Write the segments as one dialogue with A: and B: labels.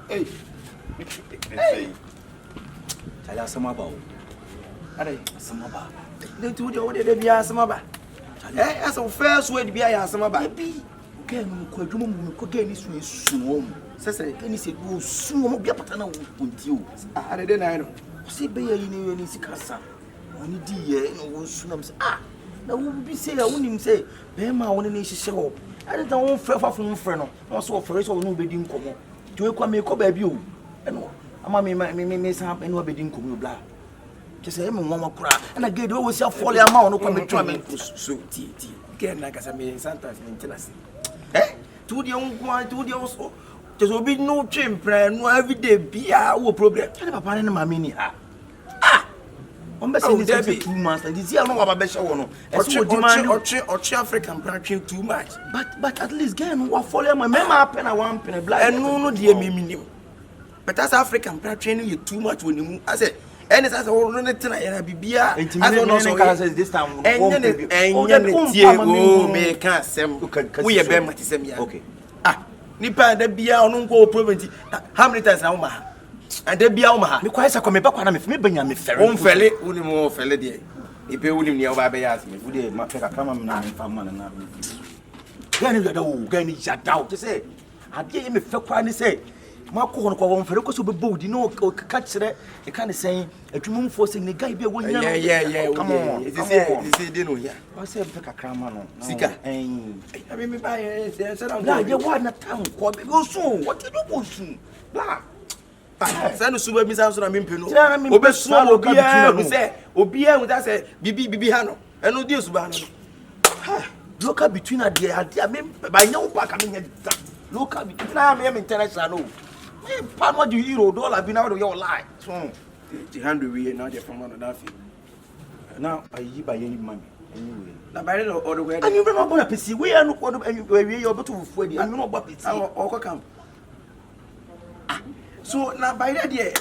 A: Hey. Hey. I asked some about. Are some about? They do the order to be asked about. Eh, as a first way to be asked about. Can you could get this way soon? Says, can you say, oh, soon be a pattern with you? I didn't know. See, be a new casa. Only dear, no soon. Ah, now will be say, I wouldn't say, Bema, one in show. I don't fair from friend. Also, for us, nobody didn't come. Do you come make up baby? And I'm a me some and nobody didn't come blah. Just say, Mamma cry, and I get always a folly amount of coming to so tea. Again, like I mean, sometimes maintenance. Eh? To the young one, to the also. There will be no train plan, no everyday be our problem. Tell Papa and Mammy. Ah! I'm saying this 2 months, and this year no about better one. Or African branching too much. But at least again, what follow my mama pen and 1 penny black. And no, dear me. But as African branching you too much when you I said. And it's as a whole tonight, and I be beer. And this time, and make us we are very okay. Ah, Nipa, the beer on go province. How many times now, and the beer, my requires a come back when I'm me bring me fair. One felly, only more felly day. If you wouldn't know why I asked me, would my pick a common man and man and can you get shut out to say? I gave him a fair quite say. Marco on call for the boat, you know, catch it. You can't say a woman forcing the guy be a one. Yeah. Come on, it's dinner here. I said, pick a crammon. Sika, and I mean, by you want a town called go soon. What did you go soon? Blah. Send a super miss answer. I mean, Obey swallow, say, Obia with us, Bibi Hano, and no deals ban. Look up between a dear, I mean, by no pack, I mean, look up between I am international. What do you $1 I've been out of your life? So, the 100 we now from another. Now, I by any money. Anyway, now by the other way, and you remember a PC. We are not going to you're able to afford it. I'm not about it. Or come. So now by that, yeah,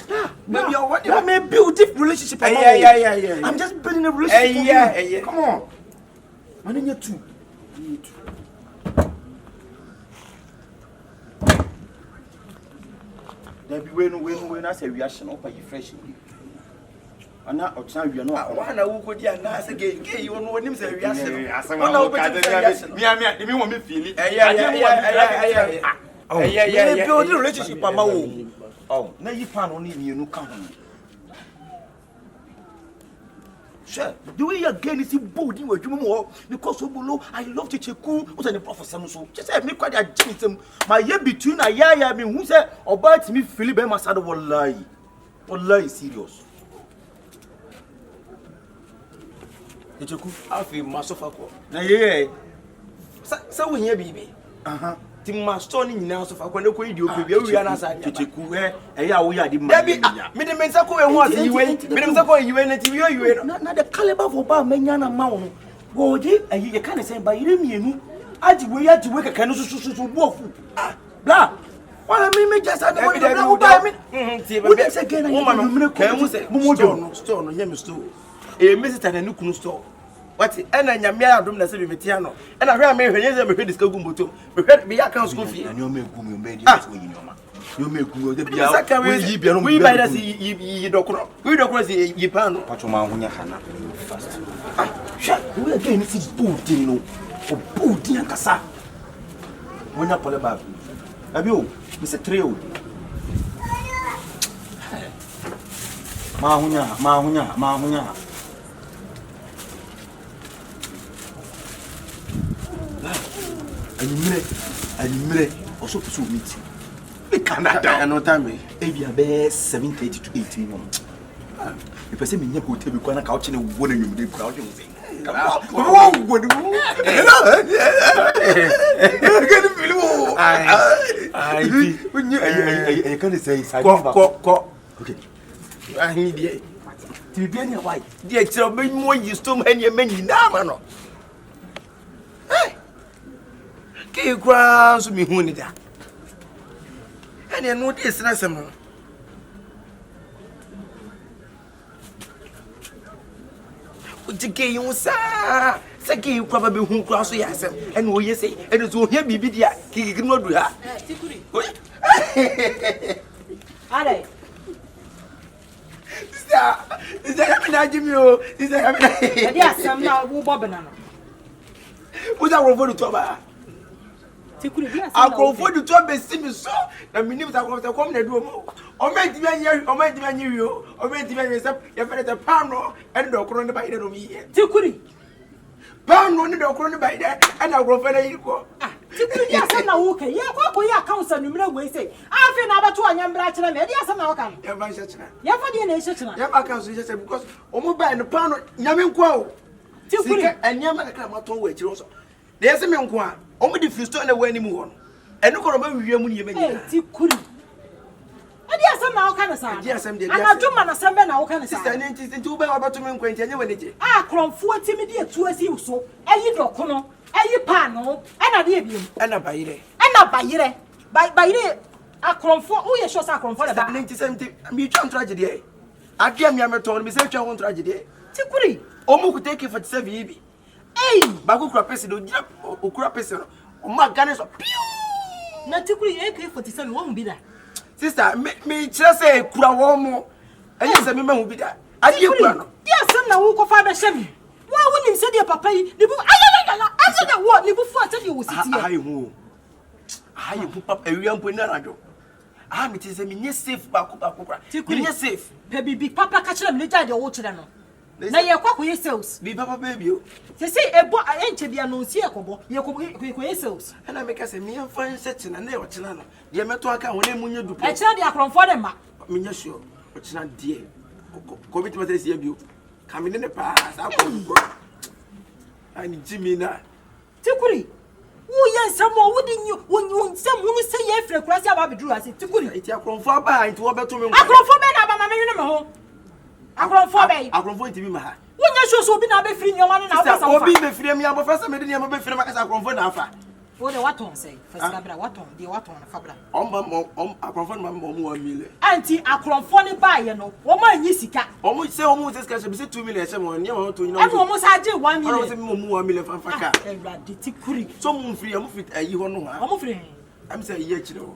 A: maybe you're what? I mean, beautiful relationship. Yeah. I'm just building a relationship. Yeah. Come on. I need you too. There be when I say reaction up by you fresh. And now we are not one who could not again. You know when him say reaction. Me want me feel it. Yeah. Build a relationship. Oh, now you found only you no come. Sure. Do we again is bold in what you more because of below I love to check who was the professor. So just me quite a genius. My year between a year, I mean, who said about me, Philip Masada will lie. Will lie serious. The Choku, I feel master for yeah. So when you baby. Tim master in now so far when you we are outside to Choku, we are the Medimensako and what you went, Medimensako, you went to you, not the caliber for Bar Menana Mount. Go, and you can't say by you. We had to work a canoe to wolf. Blah. Well, I mean, just I don't know. Again, woman, can say, Stone, Yemisto, a visitor and a new store. What's it? And I'm a room that's a Vitiano. And I ran me when you heard this Gumbuto. We heard me, I can't school fee. And you make whom made you make who the Bian. We might as ye don't know. We don't cross the Yapan. Pachoma, when you're Hannah. Fast. Shut. We again, it's Bootino. For Booty and Cassa. When you're Polabab. Have you, Mr. Trio? Mahunya. I also pursue meeting. We cannot die another time. Maybe a bear 7:30 to 18. If I say me go tell me go na couch in one you dey proud you say. I can't say okay. I need it. To be any white. The extra be more used to many now. Hey, grounds me who need that. And you know this, not some. What you get you, sir? Second, you probably won't cross the answer. And what you say, and it's all here be there. He can not do that. na Jimmy o. This
B: is there some now who bobbing.
A: Who's our road to Toba? I'll go for the job and see me so. The minutes are going to come in the room. Or make the man, or make the man you, or make the man yourself, your friend at the pound and the corona by the room here. Tikuri. Pound on the corona by there, and I'll go for the equal.
B: Yes, I'm not okay. Yeah, what will your counsel? You may say, I feel never to a young brother. Yes, I'm not coming. You're my sister. You're for the nation. You're my counsel because almost by the pound, Yamin Quo. Tikuri and Yaman Clamaton, which also. There's a man one. Only the first one away anymore. And no one will be able to Tikuri. Yes, I'm now kind of sad. Yes, I'm the man of some men now kind of sister and it is too bad about to make when ah, from 40 minutes to a seal so, and you don't know, and you pano, and I leave you, and a bayre, and a bayre, by it. I come for all your shots are come for about 1970 mutual tragedy. I came here to me, say, one tragedy. Tikuri, almost could take it for 7 years. Hey, Baku Crapesido, Crapesido, my gun is a pew. Not Tikuri, AK-47 won't be there. Sister, me just say Kurawomo, and yes, a member will be there. I do. Yes, some now will go find a semi. Why wouldn't you say, dear papa? The book, I said that what Nibu said you was here. I put up a real Punarado. Ah, it is a mini safe Bakuba. Tikuri, safe. Baby, papa catch them later, the old children. Now you're quack with yourselves. Be papa baby. They say a boy I ain't to be a non seacobo, you could yourselves. And I make us a mere fine setting and never channel. The Amatuaka when you do. I tell the Akron for them, Minyasho, but not dear. Commit what is you. Coming in the past, I need Jimmy now. Tikuri. Oh, yes, someone wouldn't you when you someone say yes, for a class about Drew. I said, Tikuri, it's a crumb for by to over to me. Akron for men, I'm a home. Akron for bay. Akron for me, ma. When you show be now be free your money now. I'll be the free me. I'm a first medium of a free market. Akron for Nafa. For the what on say? For Sabra, what on the what on Fabra? Akron for my mom 1 million. Auntie Akron for the buy, you know. Woman, Yisika. Almost say almost as cash, 2 million. Someone, you know, to know. I almost had 1 million. 1 million for Faka. Tikuri. Some free, I'm free. You know, I'm free. I'm saying, yet, you know.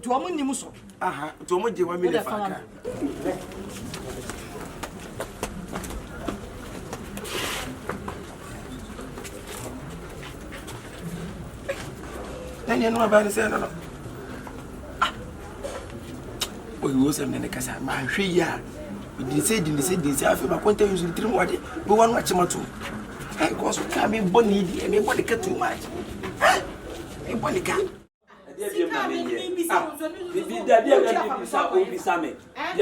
B: To a Munimuso. Aha, to a 1 million Faka. You know about the no. Oh, you was a Casa, my share. We didn't say, I feel my point is in 3 more. We want watch him too. I was coming bonny and nobody cut too much. Nobody can. The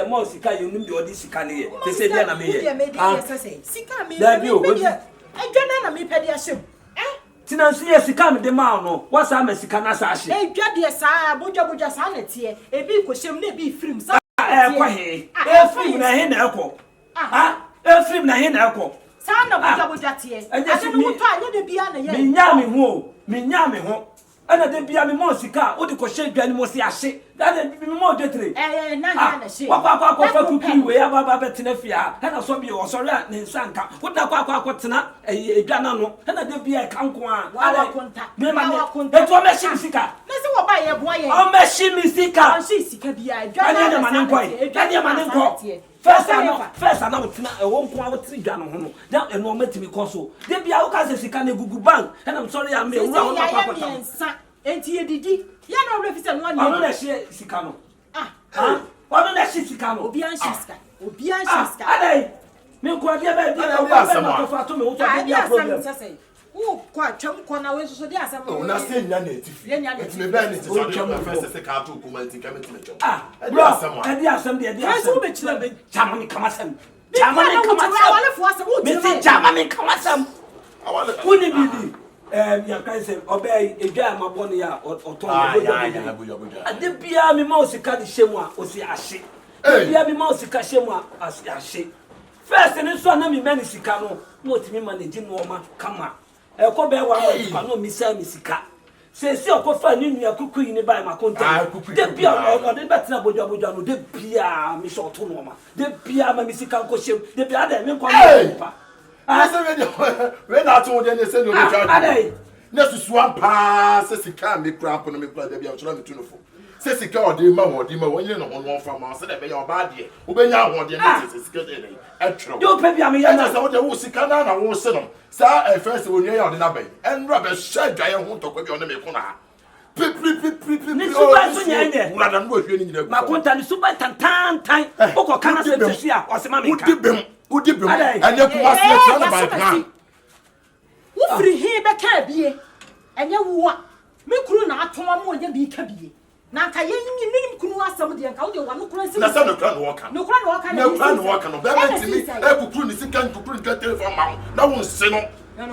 B: most you knew this can hear. They say, I made a Tinansi esikam de ma no wasa mesika na saahye e dwade saa boja saa na tie e bi kwhyem na bi firim saa kwa he e firim na he na ekọ e firim na he na ekọ saa na boja tie ade no to anye de bia na ye menya me ho ana de bia me mo sika o de kwhye dwane mo se ahye da de mo de tre na na hye kwa fa kuki we aba betena fia ana so bi o sori a ne nsanka wo da kwa tena edwana no ana de bia kanko a wa konta me ma ne to me shi sika na se wo ba ye boa ye o me shi sika o shi sika bia edwana na ma ne nkoi edwana ma ne nkoi first ana tena e wo nko a wo tiri dwana ho no da e no matimi koso de bia wo ka se sika na gugu bank ana I'm sorry am me wo kwa enti edidi ya na wo refisa no ani ono na hye sika no ono na hye sika no obi an hye sika adai me ko bia ba bia na ko fa to me wo to bia problem wo kwa twam ko na we so de asem no na se nya na etifi eti me ba ni ti so twam first se ka to ko ma enti ka me ti me twam edi asem so be chira be jamani kamasem wale fo asem wo ti me jamani kamasem woni bibi ya kan se obey edwa amabone ya oton boja ade bia me ma osika de hyemu a osi ahye bia me ma osika hyemu a ahye first ne so na me mani sika no na otimi manage no ma kama ko be wa ma no mi sa mi sika se si okofa ni nua kuku yi ne bai ma konta de bia o de betina boja no de bia mi so to no ma de bia ma mi sika ko hyem de bia da me kwa pa when I told them, they said, no, next to swamp pass, as he can be crap on me, brother, be out of the tune.
C: say secure the man or the man when you know one from us that be your bad year. When you want the security.
B: You pay me a
C: million. That's what you see can I won't sit them. Sir, first when you're on the nabe and rubber shed I won't talk with you on the Mekuna.
B: My content is super time. Oko kana se tsia o se ma me ka.
C: Udibem and you must by plan.
D: Wo free he be ka bie. Enye wo a. Me kuru na atoma mo nya bi ka bie. Na ka yen kunu asam de nka wo de wano kuru se.
C: Na se no kran wo ka.
D: No kran wo ka.
C: No kran wo ka no. Be me kuru ni sika kuru get telephone ma. Na won se no. Na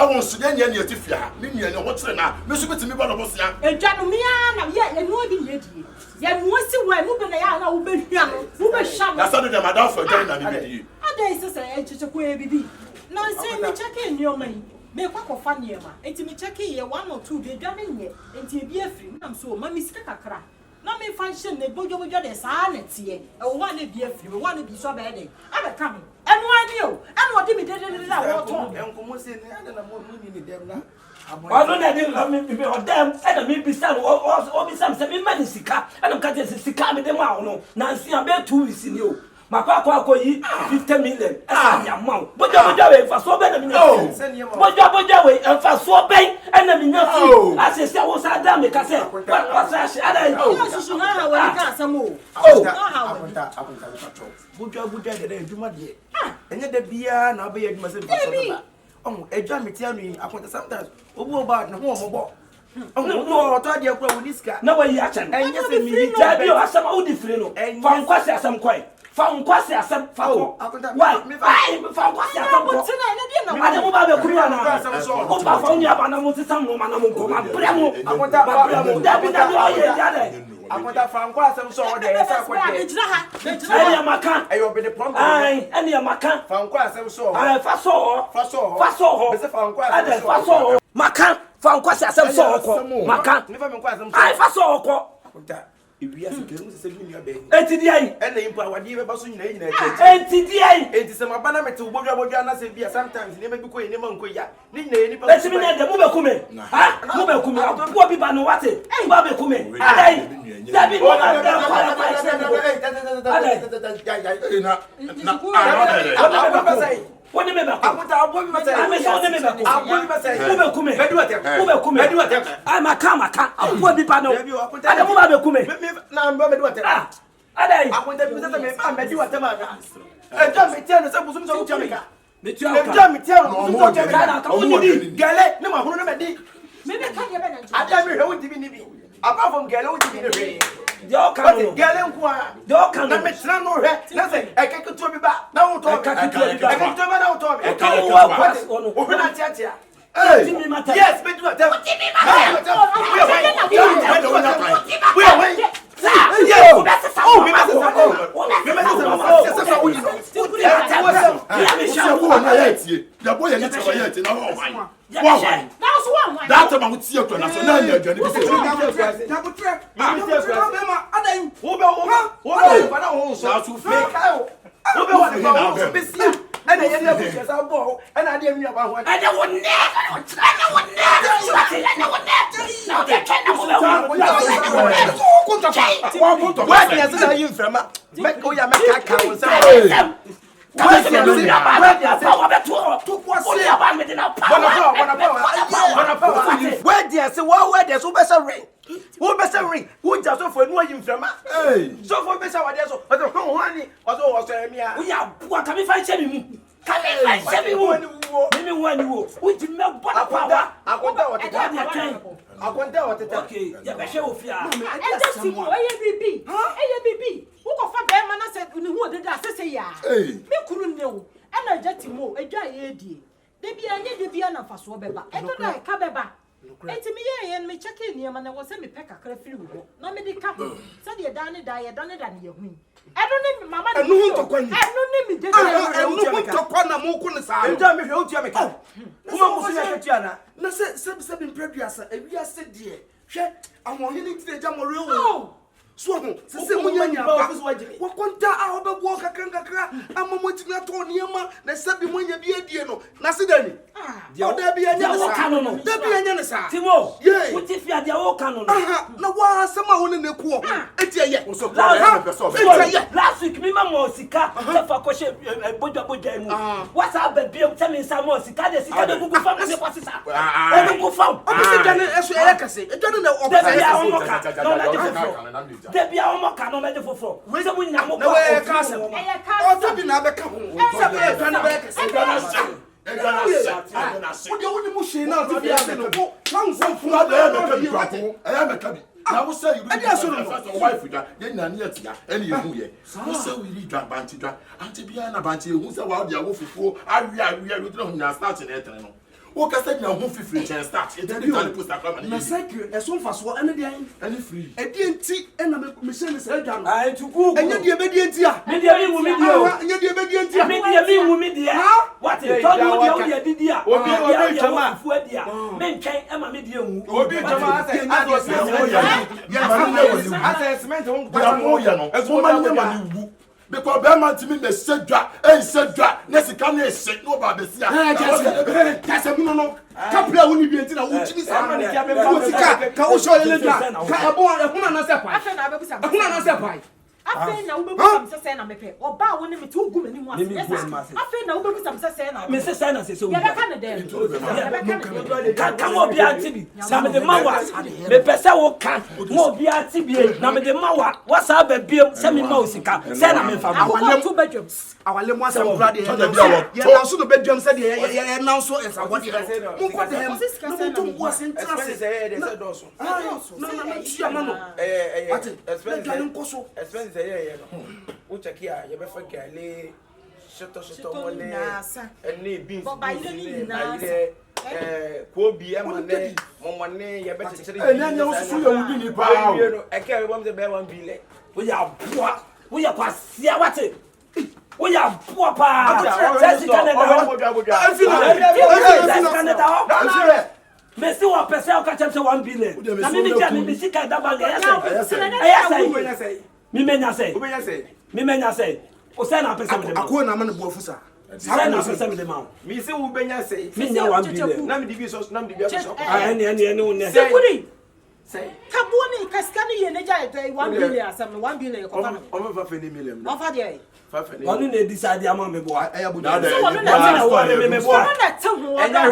C: won su nya nya tifia. Me nya nya wo tere na. Me so betimi ba no boss ya.
D: Edwa no me na ye enu obi ye die. Ye mu si wa mu be na ya na wo be hia no. Wo be hia.
C: Na so de madam for join na me be.
D: Ade se se e chiche ko e bibi. No se me check in your money. Me kwa ko fa niema. Enti me check ye 1 or 2 de dwa me nye. Enti e bi afiri nam so ma mi sika kakra. Na me function ne bojo de sa na tie. E wo wa na bi afiri. Wo na bi so ba de. Abe ka me. Enu ani o. Enu odi mi de da wo to.
A: Enkomo se ne ada na mo ni dem na.
B: I don't know me or them, and me be some or be some 7 minutes. And I'm cutting 60 with them out. Now, see, I'm better 2 weeks in you. My papa call you 50 million. Ah, mount. But you're for so better. But you're and for so big, and I mean, nothing. I say, I was a damn because I what's that? I don't know.
A: Oh, a jam tell me, I want sometimes. Oh, about no more. Oh, no, I thought you were with this.
B: No way, Yachan. And yes, me, you have some old different. And found Quassia some quite. Found Quassia some foul. Why? I found Quassia some. I don't know about the Kuriana. Found Yabanamo, some woman, I want that.
A: I want that from Quassia so there.
B: I am a can. I will be the problem. I am a can. Found Quassia so. I Faso. Macan. Found Quassia some so. Macan. Never been quite some. I Faso. If we are saying your baby, NTDA, and the empire, what you ever soon NTDA, it is a banana to Boga Sabia sometimes, never be quite never quite. Let's mean the Mube Kume. Mube Kume, I'll poor people know what it. And Bobby Kume. That be one of them. What do you mean? I'm a camera. I'm poor people. I don't want to come. Now I'm going to do it. I want to do what I'm John, me tell us some of Jamaica. John, me tell us, Gale, no one of them. Maybe I can't be able to be apart from Gallo to be the rain. Your cousin, Galen, your cousin, nothing. I can't go to me back. No, I can't go to me out of it. Yes, but what? We are waiting. That's about to see you. Eti me ye me check in here man was say me pack akra firi wo na me di ka say de dan da ye dan da ye hu e do ne mama e no to kwani e no ne me de e no to kwana mo ku ne sa e da me hwe otua me ka wo mo so ya ketua na se be mpraduasa e wi ase de hwe awon ni ti de jamore wo so ho se munya nya ba wo konta a obebo kakra amamo ti na to niema na se bi munya bi adie no na se dani
A: Oh, there be a canon. There be a Yanasa. Timo, yeah, what if you had your canon? No, why someone in the court? Last week, me mamma Sika, for question, what's up, baby? Tell me some more Sika, the Sika, the Google Farm, the what's up? I don't go farm. I don't know. There be a more canon at the floor. Where's the winner? No way, Castle. Oh, Toby, now the
C: I will say you will wife with that, then any year. So we read that banty drag, and to be an abanti, who's a wild wolf for I starting it. What can say now? Who free and start? It didn't put that massacre as soon as what any free. A DNT and a machine is held down. I to go and you're the obedient. Media media. What is the idea? Men can't Emma medium. Because Bama to me, the Sedra, and Sedra, Nessican, no Baba. That's a no. Capra will be in a woods.
D: I feel now we become Sasana Mepe, or bow when me too good anymore. I feel now we become Sasana. Mrs. Sana says so. Come on, be at TV. Some of the Mawa, the Pesa can more be at TV. Now the Mawa, what's up, baby? Send me Mosika, send me from our 2 bedrooms. Our lemon, some bloody. Yeah, also the bedroom said, yeah, now so as I want to say, no, was interested. No,
A: which I care, you better get shut money and need beans. Kobe, money, you better say, and then you see you I can't remember the bear one bill. We are poor, we are past, yeah, what it? We are poor, Messi wa pesa ukachemsha 1 billion. Na mimi kia mimi sika dabanga yase. Mimenya say. Usena pesa mde.
C: Akwo na mane buofusa.
A: Usena pesa mde ma. Mi se wo benya say.
B: Minya 1 billion.
A: Na me dibi so na me dibi so.
B: Ene une.
D: Sekuri. Say. Kaboni kaskani ye neja 1 billion asam 1 billion ko fa.
A: O me fa feni million.
D: O fa dey.
B: Onu na decide ama me boa.
C: Ayabu.
D: So onu na me boa. Onu na te ho.
B: Enya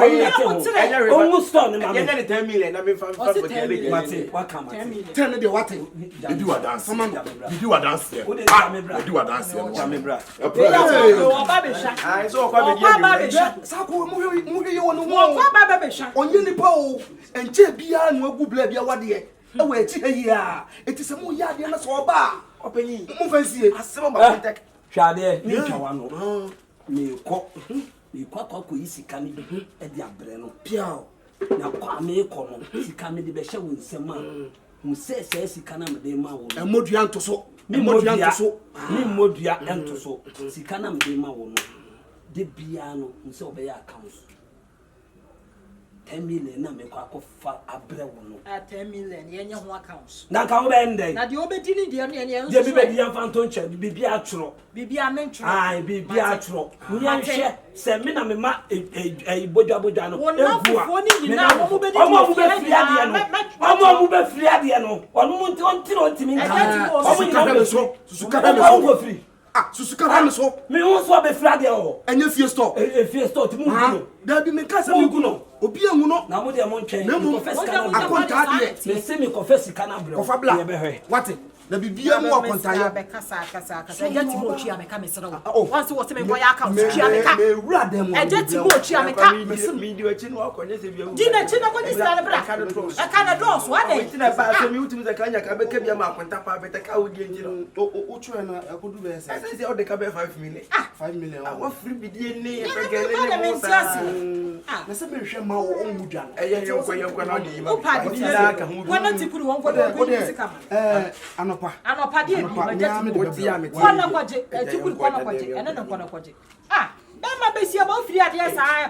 B: omu store ni ma.
A: Enya ni 10 million na me fa for the
B: Mate, what come?
C: 10 de what? You do a dance. You do a dance here. You do a dance here.
B: Jamebra.
D: O baba sha.
A: Ah, so kwa be dey.
C: Sako mu ye wonu mo.
D: O baba sha.
C: Onye nipa o. Enche bia no agu bla bia wade e. E wa echi hayi a. Eti se mu ya de na so ba.
A: Openyi.
C: Mu fansie.
A: Asema ba contact.
B: Hwade ni twa no. Me kwa isika ni bi e di abre no.
C: Piao.
B: Na kwa me ko no. Sika me de be hye wo nsem a. Mu se sika na me de ma wo.
C: E modua ntoso.
B: Ni modua entoso. Sika na me de ma wo no. De bia no, nse obeya account. 10 million na me kwa kofa abre wo no.
D: 10 million ye nye ho account.
B: Na ka wo be ndai.
D: Na de obedi ni de no ye nso.
B: De bi be di amfa nto nche bibi atro.
D: Bibi amentro.
B: Ai bibi atro. Ni anhwe se me na me ma bodwa no.
D: Egua. Ni na wo be di.
B: Omo mu be firi ade no. Omo mu be firi ade no. Onu mu nti no ntimi nka.
C: Omo ni ka be so. Susuka
B: be so.
C: Ah, susuka ba so.
B: Me won so be firi ade o.
C: Enye fie store.
B: Fie store ti mu ngu.
C: Da bi me ka se mu ngu no. Obi anwu no.
B: Na mo de mo ntwen.
C: Akonta ade.
B: Me se me confess kana bre.
C: Kofa bla. What? Na bibia mu akonta ya.
D: Be kasa. Ejeti mo chi ameka me sere wo. Once wo se me boya account chi ameka.
C: Me wura dem.
D: Ejeti mo chi ameka.
A: Me di wachi no akonye se bia.
D: Di na chi na konye sare bra. E ka na draws wa dey.
A: Ti na ba so mi utimi za kanya ka be ka bia ma akonta pa be ta ka wo di enjiro.
C: O chwe na akodu be se.
A: I say o de ka be 5 million.
C: 5 million.
A: Ah, what free bidie ni e fe gele
D: ni mo sa.
C: Na se me hwe ma wo onwu dwan.
A: Eye yenkwa na di ma.
D: O pa di na ka hu. Wana tipuru won ko de sika ma. Anopa di ebi ma jeti mo ti ya me ti. Kwana kwaje, tipuru kwana kwaje, ene na kwana kwaje. Ah, be ma be si about free at yes, I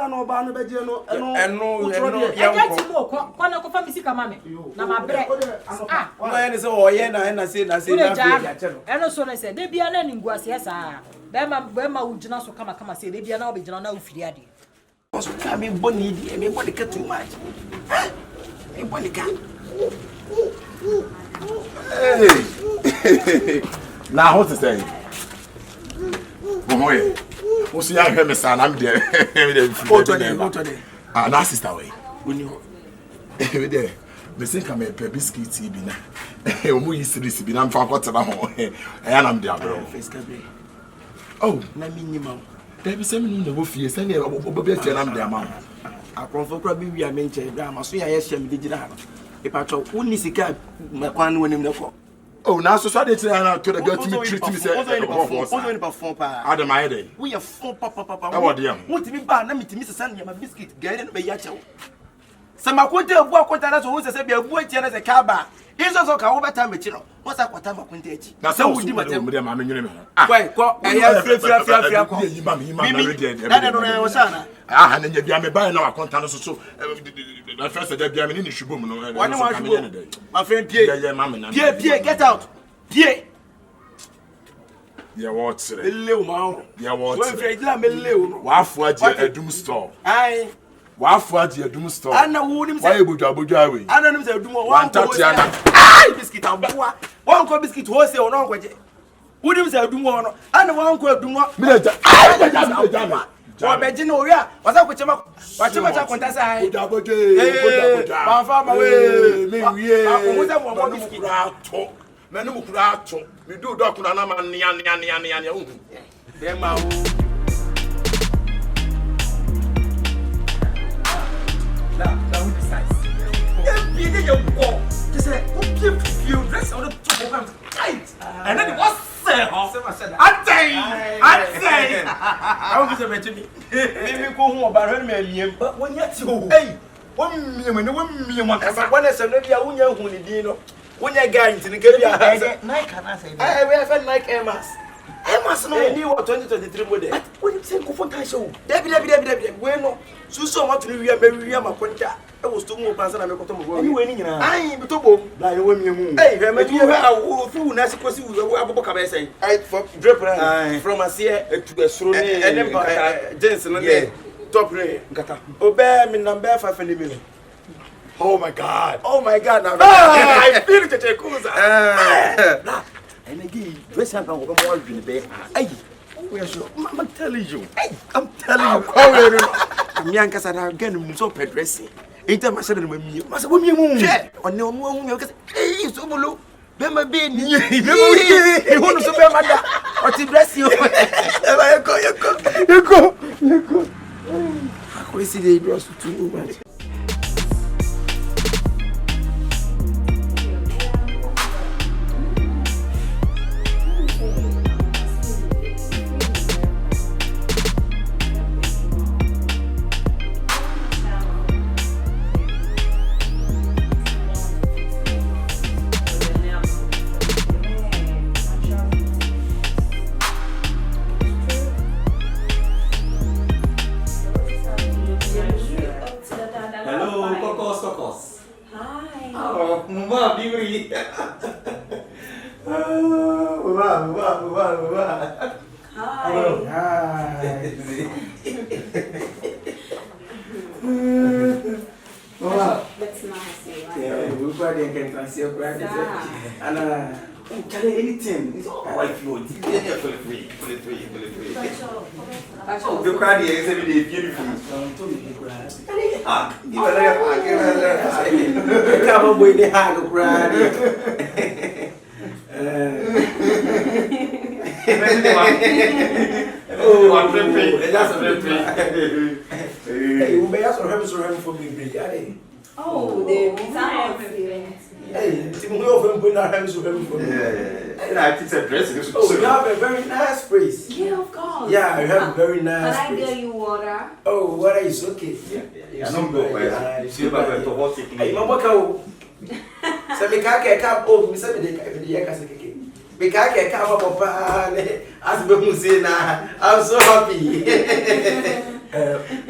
A: no ba no be je no
D: kwana ko fa misika mame na mabre
A: ah no ene se o ye na se na
D: eno so na se de bia na ningu ase esa be ma ujina so kama se de bia na obejina na ufiri ade
A: so ka me boni di me boni ka too much me boni ka
C: na what to say boy o si ya hwe me sa na me de
A: photo de
C: ah na sister we oni ho we de me sin ka me pe biscuit bi na o mu yi series bi na mfa kwotera ho ya na me de abro
A: face ka be
C: oh
A: na minimum
C: there be some in the wofie say na obobe afia na me de ama
A: akronfo kra bi wi amenche bra ma so ya ye hye me de gina ha ipacho woni sika makwan no wonim nako
C: oh na so dey na to the girl to me treat me say
A: ozo ni perform pa
C: adam I dey
A: we are phone papa
C: e wode am
A: wotimi ba na mitimi sesa na ma biscuit gare no be ya chewo sama konte ebu akonta na so wo sese bi ebu atie na se ka ba inso so ka wo beta mechi no wo sa kwata makonta achi
C: na se wudi matem me ma menwene me
A: kwai ko eya fia ko
C: yi ba me ma na ready
A: na no sana
C: ah na nya bia me ba na akonta no so na first day bia me ni shubom no
A: wani wa shubo my friend pie get out pie
C: ya what sire
A: lew ma
C: ya what
A: when friend la me lew no
C: wa afu aje adum store
A: ai
C: wa afu aje adum store
A: ana wo nim
C: wa ebodu awe
A: ana nim se adum wa
C: tati ana
A: ai biscuit abua wa nko biscuit ho se ono nko je wo nim se adum no ana wa nko adum
C: me ja ai
A: wa beji no wi a wasa ko chema wa chema cha konta sai
C: bodaboje
A: ba fa ma we
C: me wie
A: ba ko mo se mo biscuit
C: ato menu mu kura ato me do do kuna na ma nia uhu
A: dem ma o la we decide e bi de go just say o keep you dress on the top of am tight and then what say ho atay I want to say me ko hu oba re me miem wonya ti o ei won miem ne won miem akasa wona se no bia wonya hu ni din no wonya guy nti ne ka bia
D: Nike na say
A: eh we have Nike Emas no ni 2023 model woni se ko fonta show David we no suso mo tunu wi makonta e wo sto mu pansa na me koto mo
B: ani we ni nyina
A: ai bi to bom
B: la ye we miemu
A: eh he me tu awu fi wu na se kosi wu abobo ka be say I for drip from asia
B: etu esuro ni
A: ene jeans no ne top re
B: nkata
A: obe mi number 5 ni mi
C: oh my god
A: now I feel KYEKYEKU
B: and again dress up and go more than be ay we are sure I'm telling you
A: I'm telling you me ankasa na gan mu so pedressing enta ma shede no mami ma se wo mi mu one onu ahu me kasa eh so bolo be ma be ni be ma e honu so be ma da o ti dress you e ba yeko akori si dey dress too much.
E: That's nice.
A: Yeah, we got the can practice. And can anything? It's all white float. Free. The crowd here is every day beautiful. Give a come on, boy, the hard crowd. Oh, I'm prepared. That's a prepared. Hey, you may ask for him for me.
E: Oh, the design.
A: Hey, Tim Wilson put our hands to him for me.
C: And I think a dress.
A: Oh, you have a very nice place.
E: Yeah, of course.
A: Yeah, you have a very nice
E: Can I
A: place.
E: get you water?
A: Oh, water is okay.
C: Yeah, I don't go where. See about the hot thing.
A: Hey, Mama Cow. Say, me can't get up. Oh, me say, me can't get up. Papa, As we say now, I'm so happy.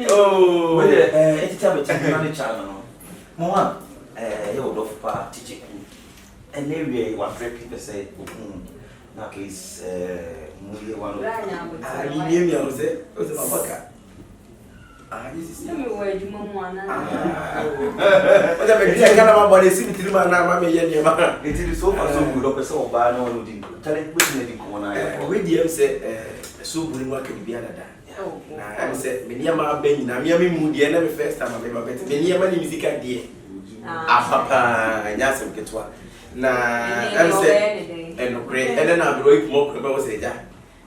A: Oh,
F: it's a bit channel. Mama, you would of teaching. And maybe 100 say, na case, one
A: I mean, you was it was a baka. This is
E: Tell me where you mama.
A: what I kind of body see to my mamma.
F: It is so far so good, or so bad, no, tell it with the corner.
A: We dear said, so good work can be another. I said, many of my baby, I'm yummy moody, and every first time I ever met many of my music idea. Papa, and yes, I'm get one. Now, I said, and great, and then I'll break more about it.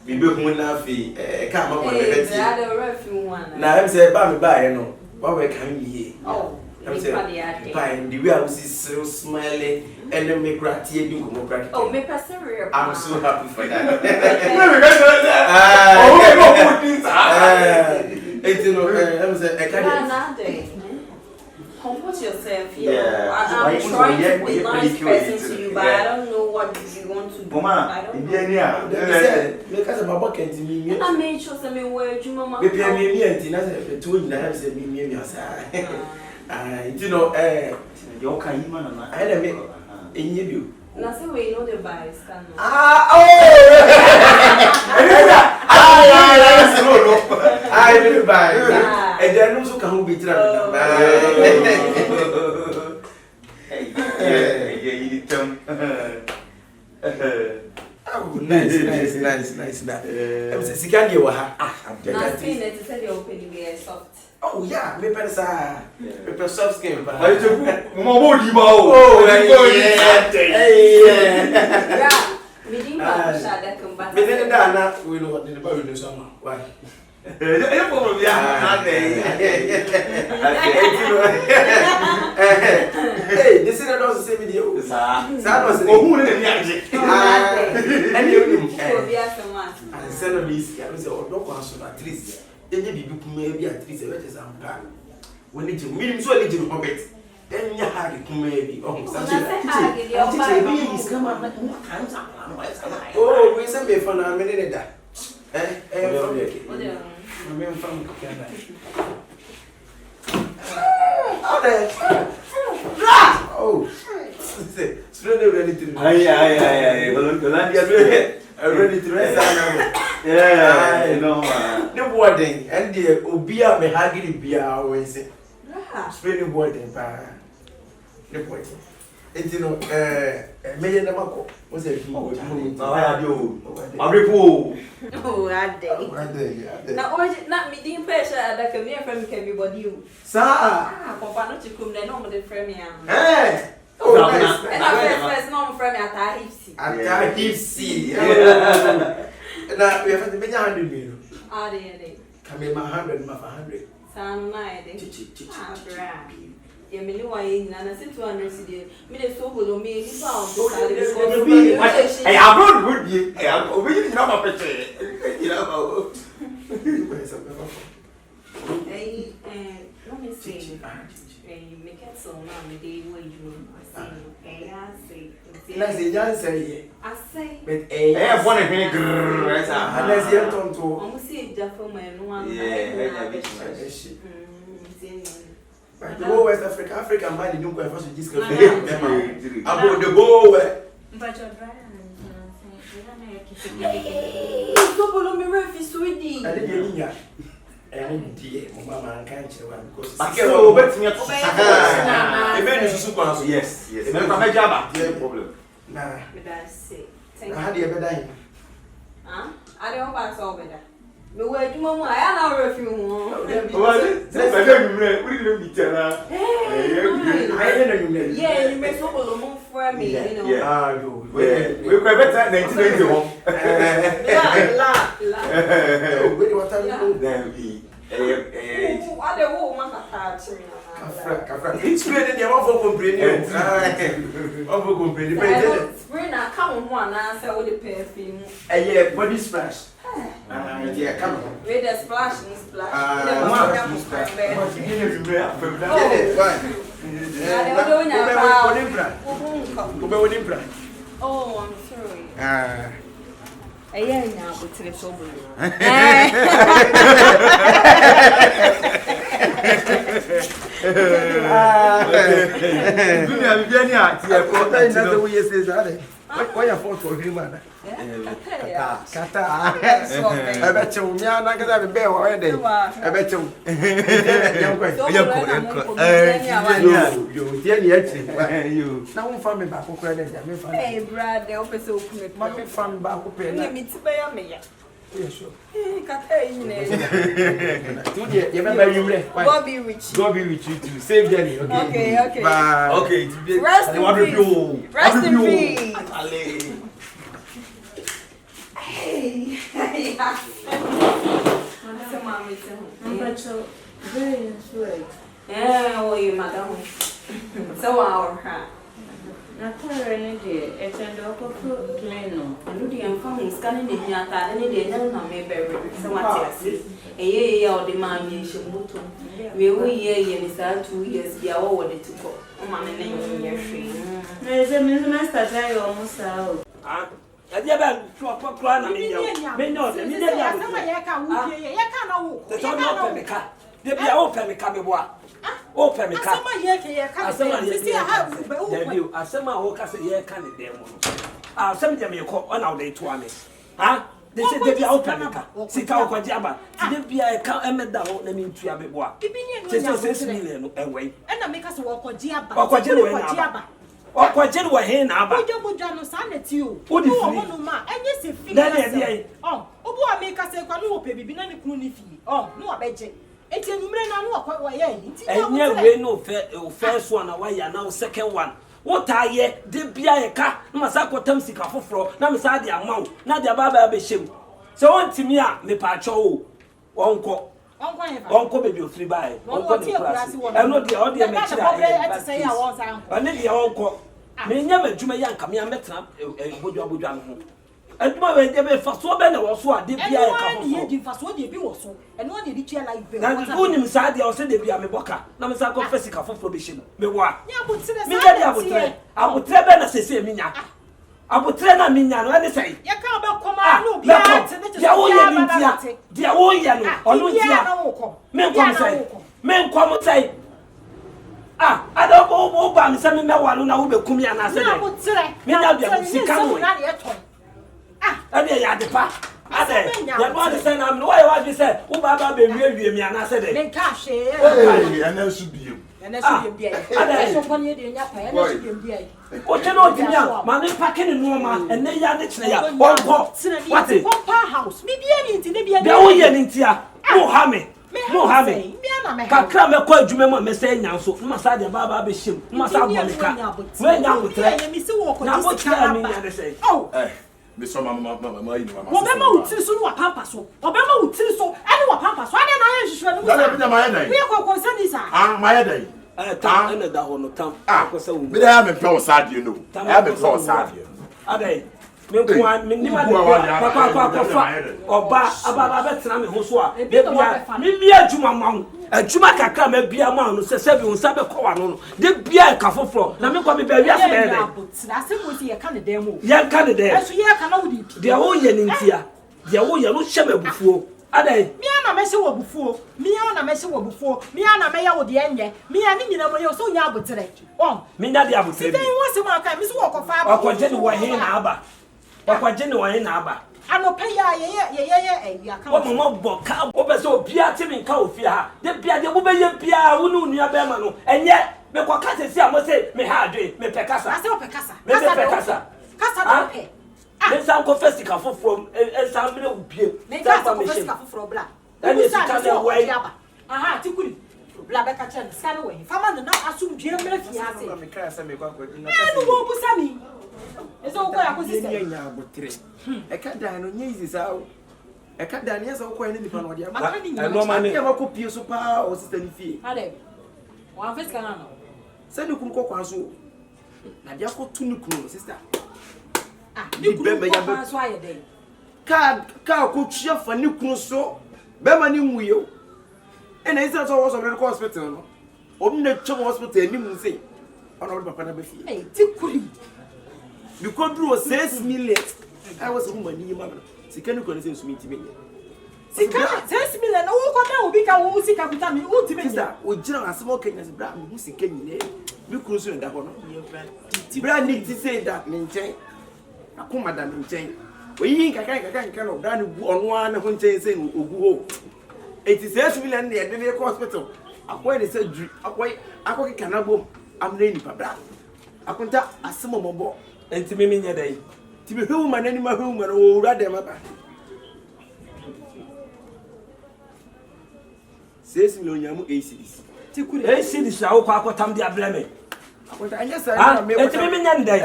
A: We both went off a come up with it. Now, I'm saying, by no, what we're coming here.
E: Oh,
A: I'm saying, by the way, I was so smiling and then make ratty do more practice.
E: oh, make a serious.
A: I'm so happy for that. I can't.
E: Compose yourself here.
F: Yeah.
E: I'm trying to be a nice person to you, but I don't know what you want to do. I don't know.
A: Because I'm a bucket to me.
E: And I made sure some word you mama.
A: Maybe I mean, and two in the house and me, you know,
F: your Kayman and
A: I had a bit in you.
E: Nothing we know the bias.
A: I will buy. And then also can be traveling. Oh, nice. Sikandi wa
E: Nothing that is the opening be soft.
A: Oh yeah, me pensa. Me pensa soft skin.
C: Oh,
E: Yeah. We didn't have that come back.
A: Me didn't na we know what the boy do summer. Why? Hey, this is not the same video. Sir, was who did the and you and sell a miss. I was no console at least. Then you book maybe at least a better example. When it means so little hobbit, then you have it maybe. Oh, we send me for a minute. I'm from Canada. Oh, ready to ready to rest. Yeah, you know, no boarding and the Obia may hardly be our say. Spring boarding, the point. And you know, Mayor Namako was a
E: Oh, I day. Now, not me the pressure that can be from everybody.
A: Sir,
E: Papa, not to come there, no, the premier.
A: Hey!
E: Oh, nice. And I first known from at Hipsy.
A: At Hipsy. Now we have to be 100 million.
E: Ah, they
A: come in my 100, my 100.
E: Sound nice. Yeah, me know I and I said 200 cedi. Me the so good me is found.
C: I am not good ye. I am really not a picture. You know.
E: Hey, let me see. Make it so now me day where you say.
A: Let's say answer.
E: I say.
A: But
C: I have one thing.
A: Unless you don't to.
E: I'm see Jaffa man one.
A: The whole West Africa, Africa money don't go for this cafe. About the go where.
E: But you're dry and so follow me refi sweetie.
A: I didn't get and dear Mama can't you because
C: I can't go back to me.
F: Yes.
C: No problem.
A: Nah,
E: I say.
A: I had the other.
E: Huh? I don't pass over that. Me wait to mama, I am not refuse. Yeah, you make so long for me, you know.
A: Ah, you.
C: We better 1991.
A: What are you
F: Then
E: What the woman attached me.
A: it's great you want for comprehend. Over comprehend.
E: Spring I come one answer with the perfume.
A: Yeah, body splash. Yeah, come on.
E: With the splash and splash.
A: Oh,
E: Oh, I'm sorry. Eye nya abotre so bo.
A: Dunia bibia ni a tie ko na se wo yesi za de. Why your phone for him man? Kata. I bet you me na ga be be wa dey. I bet you. You tie ni achi. You. Na won fa me ba ko kra dey. Me fa.
E: Hey brother, o pese o ku me.
A: Ma me fa me ba ko pe na.
E: Me ti be ya me ya.
A: Yeah, sure.
E: Kata yi ne.
A: Today, you remember you re.
E: God be with you.
A: God be with you too. Save journey, okay?
E: Okay.
A: Bye.
F: Okay,
E: Rest in peace. Rest in peace. Hey.
G: Very sweet.
E: Yeah, oh, you madam. So our ha.
G: Na tare ne de etendo ko clean no.
E: Anu di enfam scanning de nyata ne de na na me bere. So what ase. Eye ye o de ma mi nhyemuto. We wo ye ni sa 2 years bia wo de tuko. O ma ne ne ye hwe.
G: Na ze me na start ayo mo sa o.
B: Ah. Adia ba kwa na me nyo. Me nyo de me de ya.
D: Sama ye ka wo ye ye ka na wo.
B: Te to no pe me ka. De bia o pe me ka me boa. O pe me ka.
D: Sama ye ke ye ka.
B: Asema ye.
D: Sisi ha wo wo.
B: Ya bi asema o ka se ye ka ne dem no. Asem de me ko ona o de to ame. Ha? De se de bia o pe me ka. Sika o kwaji aba. Ti de bia e ka emeda ho na me ntua be boa. Te se 6 million no enwe.
D: E na me ka se wo kwaji aba.
B: O kwaji no aba. O kwaji no he na aba.
D: Bojo no sa na ti o.
B: O di
D: wo
B: free.
D: no ma enye se fi.
B: Na de bia.
D: Obu a me ka se kwa no wo pe bibi na ne kunu ni fi. No wa beje. Enti enumre na no wa ye yi.
B: Enye we no first one na wa ya na second one. What aye de bia ye ka na masa kwatam sika foforo na masa de amawo na de baba be hyem. Se won timi a me pa cho o. Onko baby ofri bae. Onko de class. E no de o de me kira. Ane de onko. Me nya madwuma ya nka me ametra bodwa no ho. Aduma we de be faso be na wo so ade bia ye ka foforo.
D: Ye di faso de bi wo so. E no de di tua live be.
B: Na unim sa de o se de bia me boka. Na me sa ko fasika foforo be hyem. Me wa.
D: Nya botre
B: Me de abotre. Abotre be na sese me nya. Abotre na me nya no ane sei.
D: Ye ka be koma no bia te ne
B: dia wo ye ni dia. Dia wo ye no. Onu dia. Me nkom sei. Me nkom sei. Ada ko ba me se me mewa na wo be kum ya na se de.
D: Na botre.
B: Me nya bia sika no.
D: Na ye ton.
B: Abi ya de pa. Ade. Ya no de say na me why wa be say wo ba be wie mi ana se de.
D: Me ka hwe.
C: Hey, ana su biem.
D: Ene su biem bia. Ade so ko ne de nya pa ene su biem bia.
B: O che no timia, ma ne pake ne no ma, ene ya de kire ya. Onko. What is?
D: Pompa house. Me bia ni nti ne bia.
B: Bia wo ye ni ntia. Mo ha me. Mo ha me.
D: Bia na me.
B: Kakra me ko adwuma mo me say nya so. Ma sa de baba be hyem. Ma sa bo me ka. We nya botre.
D: Me se wo ko
B: na
D: di
B: botre me nya de say.
D: Oh.
C: Me so mama yi no mama.
D: Obema utiri so no wa pampa so. Obema utiri so ene wa pampa so. Ade na ye hwehwe no mu.
C: Dale bi na ma ye dai.
D: We ko ko sani sa.
C: Ma ye dai.
B: Tam ene da ho no tam. Ko se wo.
C: Me da me pe o sadie no. I me pe o sadie.
B: Ade. Me ko me ni ma de kwa oba ababa betra me ho so a de bia me mi adwuma mawo adwuma kakra ma bia ma no se se bi unsa be kwa no de bia ka foforo na me kwa me ba wiase be de
D: ase mo ti ye ka ne dem o
B: ye ka ne dem
D: eso ye ka na wo di
B: de wo ye ni ntia de wo ye no hye mabufuo adai
D: mi ana me hye wo bufuo mi ana me hye wo bufuo mi ana me ya wo de enye mi ani nyina mo ye so nya abotere
B: mi nya de abotere bi
D: se wo se mo aka mi so wo ko fa
B: akwaje ni wo he na aba akwaje ni wo he na aba
D: anope ya ye ya ka
B: wo mo bo ka wo be so bia ti mi ka ofia ha de bia de wo be ye bia wo nu nua be ma no enye me kwa ka se a mo se me ha adwe me pe kasa
D: ase wo pe kasa
B: me pe kasa
D: do pe
B: me san ko fesika foforo san me ubie
D: me ka ko fesika foforo bla
B: e sa ka na we
D: aha tikuri bla be ka chen ska no we fama na asum due mra fi ase
A: me ka se me kwa ko
D: na no wo bu sami eso ko ya ko sisi
A: nya abotre e ka dan no nya izi sa o e ka dan nya so ko ni nipa no dia
D: ma ka ni
B: no ma
A: ni ma ko pie so pa o sister ni fie
D: ade wa fesika na no
A: se ni kun ko kwa so na dia ko tu ni kun sister
D: ni kun ko kwa so aye dey
A: ka ko tua fa ni kun so be ma ni muyo e na isa so wo so be ko hospital no obi na twem hospital ni mu sei ona wo papa na be fie
D: eh tikuri
A: because through 6 million I was woman ni ma Sikani ko nse nsumi ti me.
D: Sikani 6 million wo ko da obi ka wo sika buta me wo ti me.
A: Sister, o jira asemo Kenya se bra me hu sika nyine. Me kuro so nda ho no. Bra ni ti say that me nchen. Akoma da me nchen. Oyi kaka no bra ni ono a na ho nchen say no ogu ho. 86 million dey dey ko hospital. Akoy dey say dri. Akoy kana bom. Am na ni pa bra. Akonta asemo mobo. Enti me nya dai. Ti be hu man ani ma hu man o wura dem aba. 6 million yamu ACDs.
B: Tikuri ACDs awo kwa akotam dia blame.
A: Akonta anya sa me.
B: Enti me nya ndai.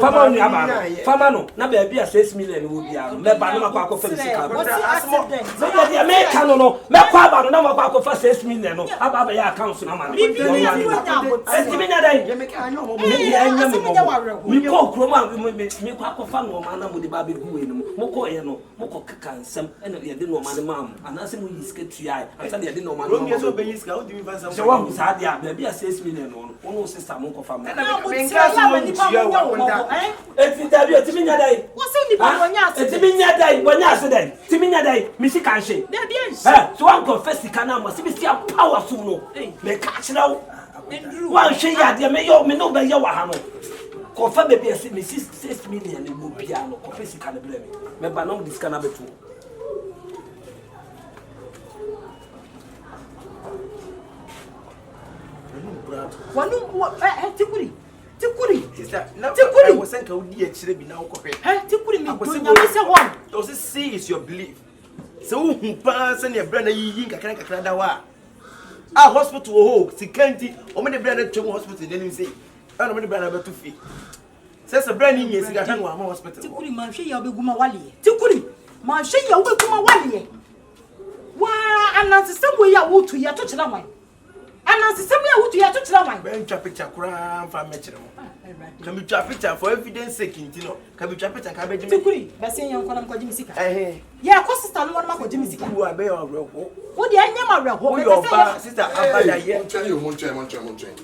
B: Fama ni aba. Fama no na be bia 6 million wo bia no. Me ba no makwa akofa sika.
A: Asmo.
B: So dia me ka no me kwa ba no na makwa akofa 6 million no. Aba ba ya account na ma. Enti me nya dai.
A: Ye me ka anya mo.
B: Me anya me. Me ko kro ma me kwa akofa no ma na mo de ba be gu we no. Mo ko ye no. Mo ko kaka nsam ena ye de no ma ne mam. Anase mo yiska tuai. Ansa de no ma no.
A: Ro mi so be yiska o di mi fansa.
B: So wa sa dia be bia 6 million no. Ono sister mo ko fa mo.
A: Eti tabi oti minya dai.
D: Wo se ni ba wonya ase.
B: Eti minya dai, wonya ase dai. Ti minya dai, mi si kanhye.
D: Na bia nsi.
B: So wan confess kana mo, si bi si power sum no. Me ka kira wo. Wan hwe ya de me yo me no be ye wa ha no. Ko fa be bia si me 6 million mo bia no. Confess kana ble me. Me ba no dis kana betu.
D: Tikuri.
A: Sister, now I was saying ka odi akire bi na wo kohwe.
D: Tikuri mi donya me se won.
A: To see is your belief. So hu pa se ne bra na yiyi kakra da wa. Hospital ho, sikanti, o me ne bra na twem hospital de nim sei. Na me ne bra na betu fi. Se bra ni nyesi ga hwan wa hospital.
D: Tikuri man hwe ya obeguma wale. Tikuri man hwe ya obeguma wale. Wa ananse semwe ya wo tu ya to kira wan. Ananse semwe ya wo tu ya to kira wan.
A: Ben twa picture kura fa me kire mo. Can be twa picture for evidence sake ntino. Can be twa picture ka be jimi.
D: Tikuri, ba se yan kwana mko jimi sika. Ya ko sister no ma ko jimi sika.
A: Wo abe yo reho.
D: Wo de anya ma reho.
A: Wo yo ba sister abada ye.
C: Mon train.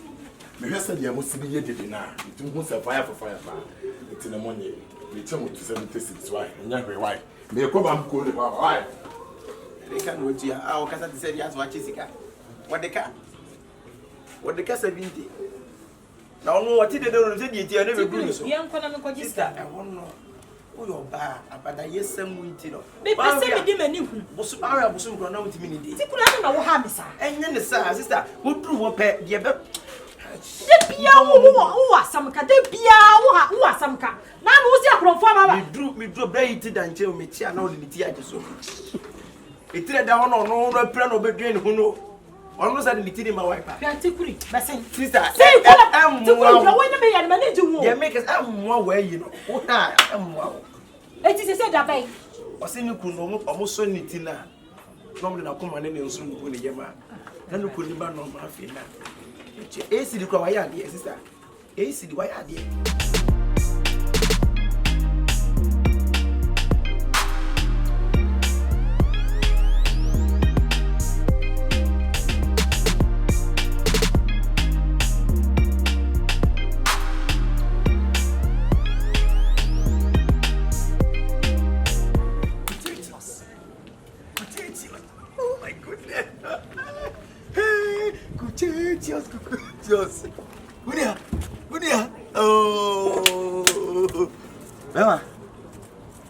C: Me hwese de mo sibi ye dede na. Ntum hu se fire fa. Enti na monye. Me tell me to 76 why. Nya hwe why. Me ko ba mko le ba why.
A: They can what you are. Kasa ti say yes watch sika. What the car? What the car 70. Now no what did they do say die na be buru so.
D: Yan kwana me ko jimi sika.
A: I won no. Wo yo ba abada yesam ntino.
D: Me pese me di mani hu.
A: Bosu ara bosu nkro na mutimi ni di.
D: Tikuri na wo ha me sa.
A: Enye ne sa sister, wo duru wo pe de be
D: de bia wo asamka de bia wo asamka na no si akrofo ama ba
A: me dru bra yiti danche o mechi ana o de ti age so etire da hono no no pra no bedwen hu no ono sa de litiri ma wipe
D: ya Tikuri besen
A: sister
D: Tikuri jo wo nyame ya na ji hu
A: ya make us amwa wa yi no wo ha amwa
D: eti se da bai
A: o se ni ku no mo so ni ti na no mo na kuma ne nso no ni yema na no ku ni ba no ma fi na AC di kwa ya de sister AC di wa ya de Dios. Bunia. Oh.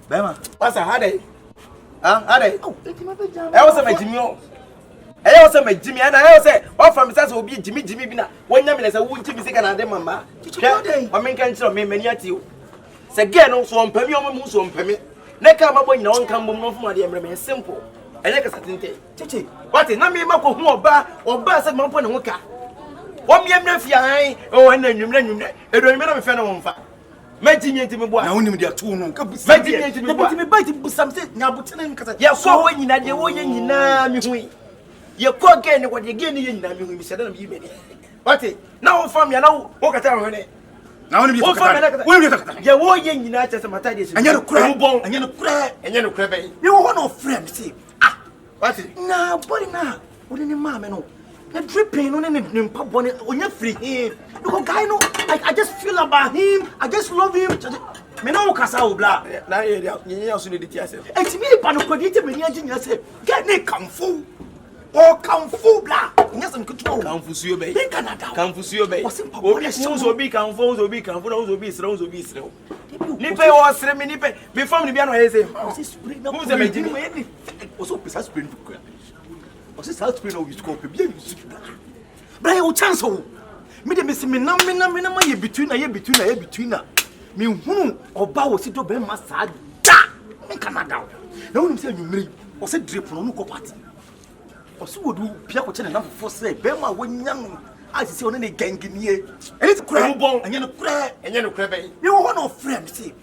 A: Bema. What's a hade? Hade. Oh, I was a Jimmy. I was a Jimmy, and I was say, what from Sas will be Jimmy Bina. 1 year as a wound Jimmy second and then mamma. I mean, can't show me many at you. Again, also on Pemium Musso on Pemi. Never when no one come from my dear, simple. And like a certain day. Chichi, what is not me, Mako, or Bass at Mampo and Waka? 1 year, Nafia, oh, and then you remember fan on fire. Imagine to me, boy, I only there 2 no. Imagine to me, biting something now, but because you're so when you're not the way you know. You cook again what you get in the said, but now from you know, walk at our honey. Now, when you talk, you're walking in United States, and you're crab, and you're crab, and you're crab. You want no friend, see. What is now, boy, now, what in your mamma? No, you're dripping on him, pop on it, on your free him. Look, guy, no, I just feel about him, I just love him.
F: Me no kasa wo bla.
A: Na ye so ne diti asem.
F: Enti me pa no kodite me ni aginya se. Get ne kamfo. O kamfo bla. Nyasem kutu.
A: Kamfo suyo be.
F: In Canada.
A: Kamfo suyo be.
F: Obi
A: obi kamfo na obi sre. Nipe o sre me nipe. Be fam ni bia no ye se. Who say me jini?
F: Oso pesa spray no kwa. Oso South Spray no use ko pe bia use. Bra ye o chance o. Me de me se me na ma ye between na. Me hunu oba wo si do be ma sa da. In Canada. Na wonu se anwumre. O se drip no ko party. O se wodu pia ko chene na fo se be ma wonya no. I see on any gang nie. Anything kura bon. Anya no kura be. Me wo no friend see.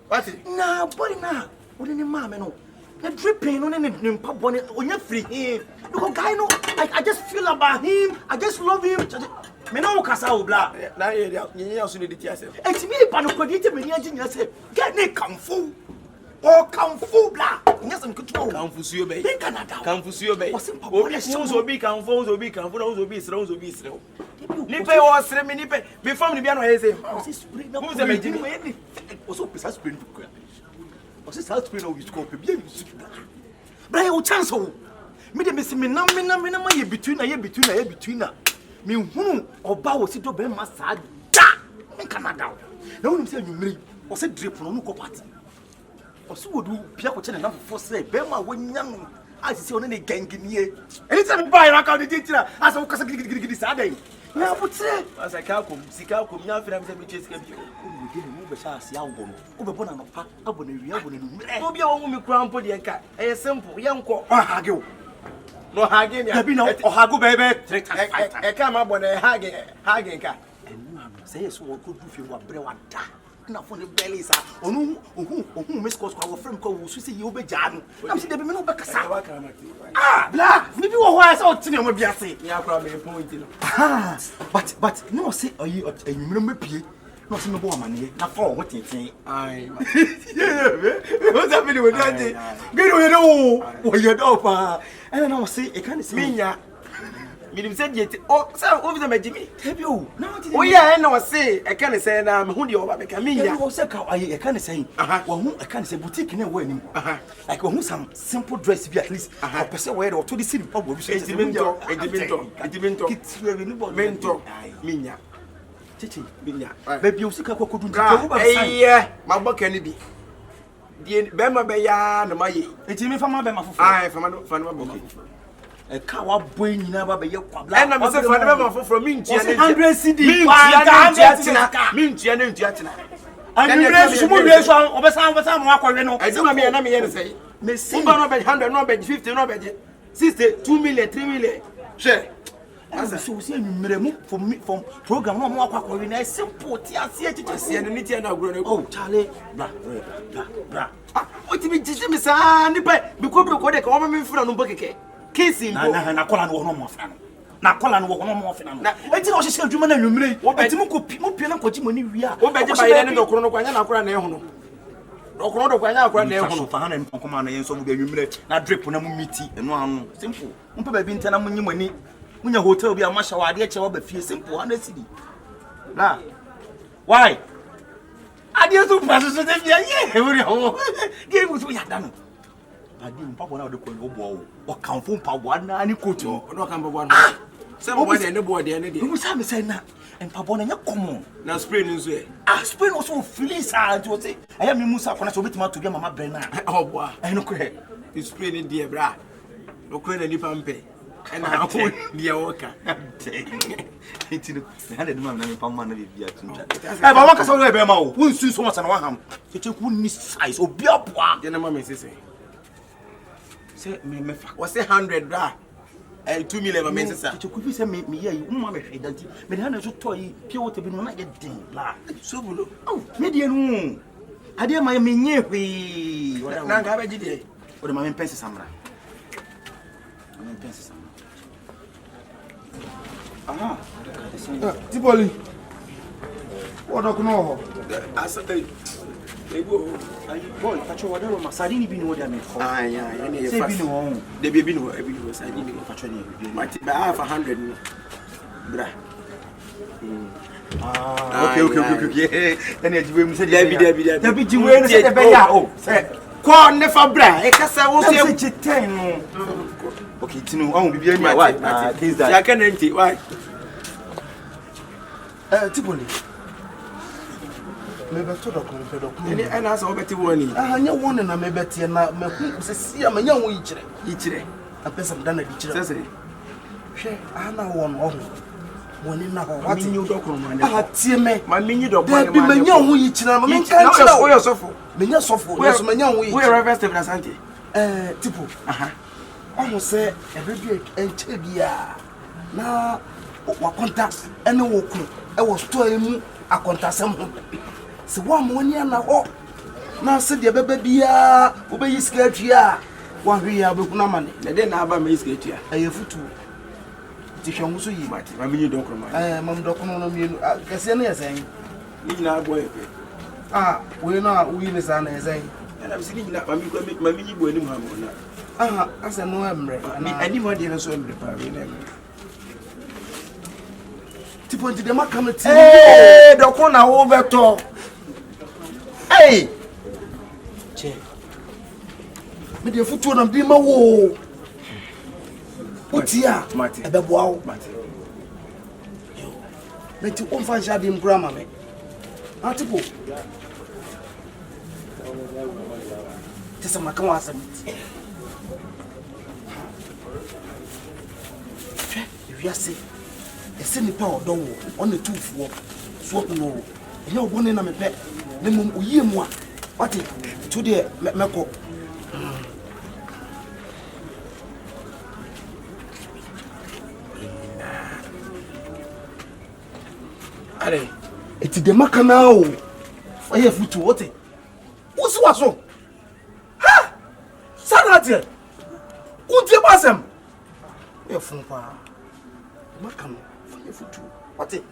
A: What?
F: Na body na. Woni ni ma me no. The dripping no ne mpa bone onya free him. Because guy no I just feel about him. I just love him. Me no kasa o bla.
A: Na ye so ne diti asem.
F: Enti me pa no kodite me ni aginya se. Get ne kamfo. O kamfo bla. Nyasem kutu.
A: Kamfo suyo be.
F: In Canada.
A: Kamfo suyo be.
F: Obi
A: kamfo na obi sre. Nipe o sre me nipe. Be fam ni bia no ye se. Who say me jini?
F: Oso pesa spray no kwa. Oso South Spray no use ko pe bia use. Bra ye o chance o. Me de me se me na ma ye between na. Me hunu oba wo si do be ma sa da. In Canada. Na wonu se anwumre. O se drip no ko party. O se wodu pia ko chene na fo se be ma wonya no. I see on any gang nie. Anytime buy na account dey tira. As o kasa gidi sa dey. Na butre.
A: As I come, sika kom nya fira me se me chese ka bi.
F: O be mu be sha sia wo no. O be bona no pa, abona wi abona no.
A: Obi a wo mu kura mpo de nka. E simple, ye nko.
F: O hage o.
A: No hage ni.
F: Dabi na o hago bebe 3 times 5 times.
A: E ka ma bona hage nka.
F: Enu am say yes wo ko du fi wa bre wa da. Na for the belly sa. Onu ohun me scores kwa wo frame ko wo su se ye obeja no. Na me se dabi me no be kasa. Bla, me bi wo ho asa o tini o ma biase.
A: Ya kura me point no.
F: But no say oyi enwumre mapie. No say me bo amane na for wo tintin.
A: Ai.
F: What's happening with that? Get away no. Wo ye do pa. And now say e kan say
A: Minya. Minim say die o say o bi me jimi.
F: Tebi o. Na what
A: O ya na o say e kan say na me hu de o ba be ka minya.
F: O say ka aye e kan say. Wo hu e kan say boutique na wo anim. Like wo hu some simple dress be at least. O person wear o to the city pop obi so.
A: Edimento. Mento. Minya.
F: Chichi.
A: Minya.
F: Baby o sika kokodu nti
A: wo ba say. Eh, magboka ni bi. Die be ma be ya na maye.
F: Enti me fama be ma fofo.
A: Ai, fama no ba.
F: E ka wa boy nyina ba be ye kwabla.
A: E na me say fama be ma fofo mi ntia na.
F: 100 CD.
A: Mi ntia na ntia tena.
F: Anwure sumu be so obesan mo akọwe no.
A: Eduma me na me ye ne say.
F: Me see.
A: Umba no be 100, no be 50, no be 60, 2 million, 3 million. Share.
F: Asa so see anwure mu from program no mo akọwe na simple ti ase chichi
A: See no niti na agro no.
F: Oh, Charlie. Bra.
A: What me jiji me sa ni pe bi ko de ka o me mfira no mbokeke. Kissing go.
F: Na kola no wo no mo afra no. Na kola no wo no mo afra no. Enti na o hye adwuma na anwumre. Enti mu pie na kwaji mo ni wi a.
A: Wo beje baye ne dokoro no kwanya na akora na ehu no. Dokoro do kwanya akora na ehu no.
F: Fa na nkoma na yenso mu be anwumre na drip na mu miti eno anu. Simple. Mpa ba bi ntana mu nyimani. Munya hotel bi a ma shawade e che wa ba fie simple 100 cedi. Na. Why? Adieu to pass so dey here. Every ho. Give us ya dano. Adi mpa bona o de ko obo o kan fo mpa bo na ni coach
A: no kan bo no. Se mo de ne bo de ne de.
F: Mu sa me say na mpa bona nya common.
A: Na spray no so e.
F: Spray no so fleece a to say. Aya me musa kona so betima to bi mama bre na.
A: Obo a.
F: No ko he.
A: Spray ni de bra. No ko na nipa mpe. Na ko dia woka.
F: Enti no hande no na me pa ma na bibia tunja. Eh ba waka so we be ma o. Won sun so much na wa ham. Cheche ku ni size obi aboa.
A: Je na ma me sese. Say me fa. O say 100 bra. 2 million ma me sese.
F: Cheche ku fi say me ye yi umma me hwe danti. Me de hande so to yi pie water bi no na ye den la.
A: So bulo.
F: Oh, me de no. Ade ma me nye hwe.
A: Na nga ba gide.
F: O de ma me pense samra. Me pense samra. Aha.
C: Tipoli. What do you know?
A: Asa ego
F: boy pacho wadaro masadini bi no dia me for.
A: Ah yeah, any
F: say bi no won.
A: De bi no e bi no sadini
F: Pacho ni bi.
A: Mati ba half 100 no. Bra.
F: Okay. And you said,
A: Debbie, you will say the bear. Oh, call never bra. I can say, what's it? 10.
F: okay, to know, I won't be my wife.
A: I can empty. Why?
F: Tipoli. Maybe to the company.
A: And as I bet you one.
F: I know one and I may bet you now. See, I'm a young each day. A person done a teacher. I know one. When in our new document, I tear me, my mini dog, my young each and I can't tell where you're so full. Many so full, where's my young way? Where rest of Rasante? Tipo, almost say a baby and Chebia. Now, what contact and walk. I was toiling a contact some. So 1 year now. Now said the baby, obey scared here. 1 year, but no money. Then I buy my skate here. I have foot. Tishangusu yi mati mamini document mam document mi kase na yasan ni na boy we na we ni sa na yasan na bi sini na mamini bo ni mu na asa no emre ani mo de na so emre pa we na emre tipo nti de makam ti document na wo beto che me de futu na bi ma wo Utia, Mati, a beboao, Mati. Let you offer Jadim Brahma. Article. Tis a Macawasa. If you say, a semi power door on the 2 walk, swap no. You're one in a pet. The moon, ye moi. What it? Today, Mako. It's the Macanao. I have to what it. What's so? Ha! Sanati! Won't you pass him? You're from Macan. What it?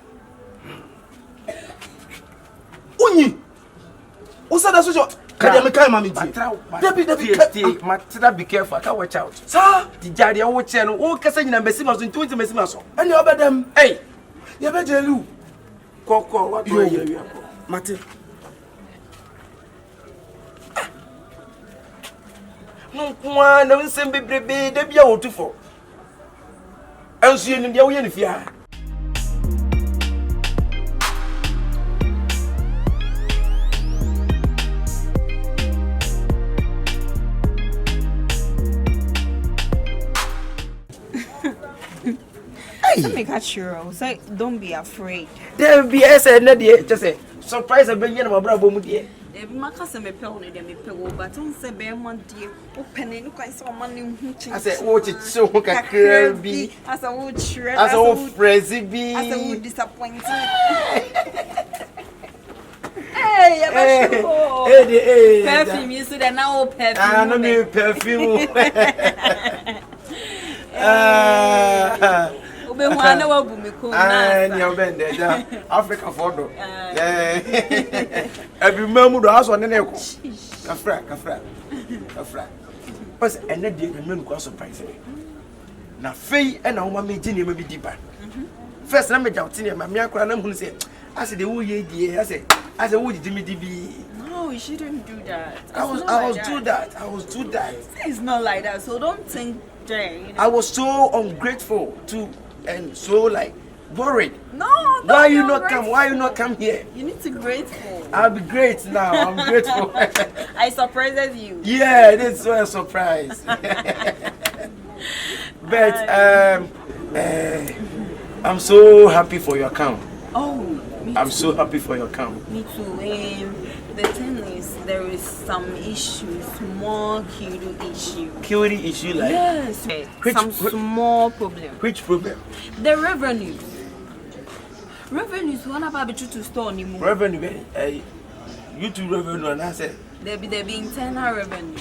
F: Uni! What's that? So, Kadamaka, mammy. Be careful. I can't watch out. Sir, the Jadia watch and all Cassin and Messimas in 20 Messimas. And you're better them. Hey, you're better, Lou. Coco, what do you Mate? No, one, no, send baby, they be out to for. I'll see you in the way if you are.
E: Make a sure, say don't be afraid.
A: There be said, just say, surprise a billion of my brother.
E: If my cousin may pay on it, they pay, but don't say bear money, opening quite so money.
A: I said, watch it so be
E: as a wood shred,
A: as a old frenzy be
E: as a wood disappointed. Hey, perfume, you see that now perfume.
A: I know me perfume. Africa photo. Every moment, I was on the neck. Kafra. But and then the men were surprised. Now, Faye and our mammy Jenny may be deeper. First, I'm a doubt in my mere crown who said, I said, the wood, dear, I said, would Jimmy DB.
E: No, you shouldn't do that.
A: I was do that.
E: It's not like that, so don't think, Jane. You know?
A: I was so ungrateful to. And so like worried.
E: No,
A: why you not come? Why you not come here?
E: You need to be grateful.
A: I'll be great now. I'm grateful.
E: I surprised you.
A: Yeah, it is so a surprise. But I'm so happy for your account.
E: Oh,
A: I'm so happy for your account.
E: Me too. The thing is, there is some issues, small issue.
A: Security issue, like
E: yes, some small problem.
A: Which problem?
E: The revenues. Revenues. What about to store anymore?
A: Revenue. YouTube revenue, and I said
E: there be internal revenue.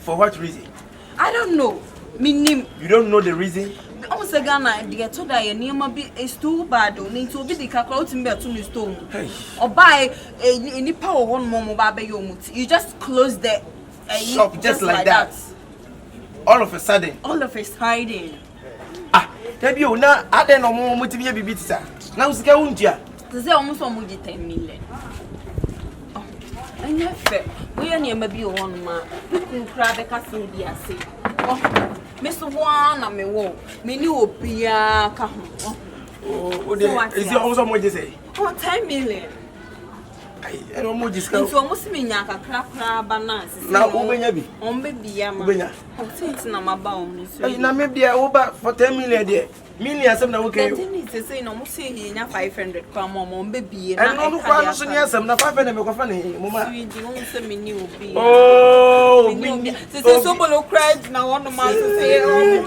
A: For what reason?
E: I don't know. You
A: don't know the reason?
E: Almost a Ghana, they get told that your name is too bad. Need to be the calculating better to stone or buy any power one more baby. You just close the
A: shop just like that. All of a sudden.
E: Tell
A: you now, I don't know more to be a bit. Now,
E: To say almost 10 million. Oh, I never. We are near maybe one man. You grab a castle, dear. Say, oh, Mr. One, I'm a woe. Me knew Pia.
A: Oh, is it also what you say?
E: Oh, 10 million.
A: I don't know discount.
E: It's almost me, Yaka, crap, bananas.
A: Now, Ubenabi.
E: On baby,
A: Ubena.
E: Oh, things in my bones.
A: Now, maybe I over for 10 million. Millions of no okay.
E: To say no more say 500 come on baby.
A: And no one some na 500 me go fani mama.
E: You won't say me new be.
A: Oh, me
E: say so below credit na one man say oh.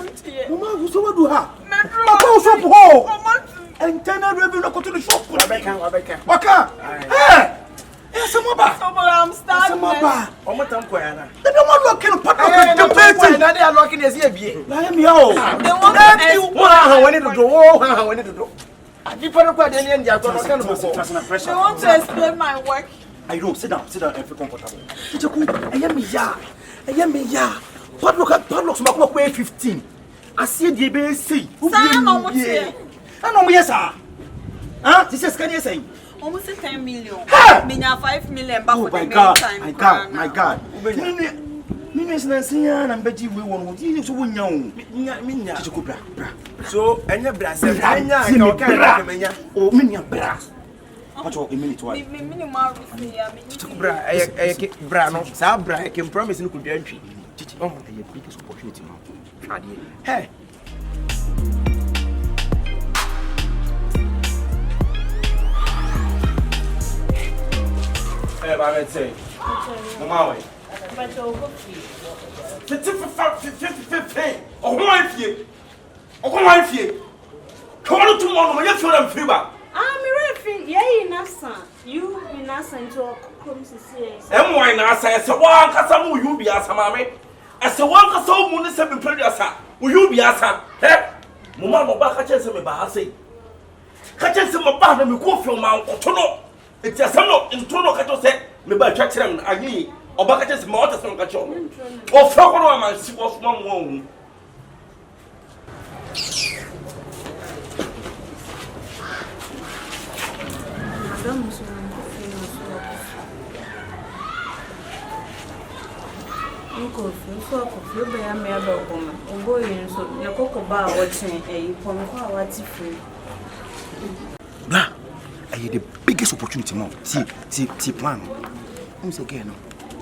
F: Mama, who so do ha? Papa so po. Internal revenue go to the shop. Abeka. Waka. Eh. Some ba.
E: I'm starting.
F: Some ba.
A: Omo tam ko ya na.
F: They don't lock in partner the person.
A: Na they are locking this here bie.
F: Na me o.
E: They want to
A: when it do. When it do. Different kwa dey end ya to no kan bo.
E: They want to explain my work.
F: I don't sit down and feel comfortable. Chicheku, I am ya. Padlock sma ko 15. Asie die be sei.
E: Sa no mo tie.
F: Na mo yes ah. Ah, this is can you say?
E: Almost 10 million. Me 5 million back
F: Oh
E: for
F: my
E: the
F: God, my God. Me is na siya na mbeji we won. Ti so wonya o. Minya. Chicheku bra.
A: So enya bra se enya ka o kan menya.
F: O minya bra. What a minute why?
E: Me more see
A: Bra bra no. Sa bra I can promise no could entry.
F: Oh, the biggest opportunity now.
A: Hey. Hey, ba say. Mama we.
G: But you go free.
A: Oh, my fie. Oh, my fie. Come on tomorrow, you feel them free ba.
G: I'm ready. Yeah, Nasa. You be Nasa into a come to see.
A: Em why na say se wa kasa mu yu bia sama me. Ese wa kasa mu ne se be pere asa. Mu yu bia asa. He. Mo ma mo ba ka chense me ba ha sei. Ka chense mo ba na me ko fi ma nkoto no. Eti asam no into no ka to se me ba twa kire me anyi. Oba ka chense ma o tese no ka cho. O fra ko no ma si wo so ma mo hu.
G: Coffee, by a mere dog woman, or going so the cocoa bar watching a what's free.
F: Blah. I had the biggest opportunity more. See plan. Once again,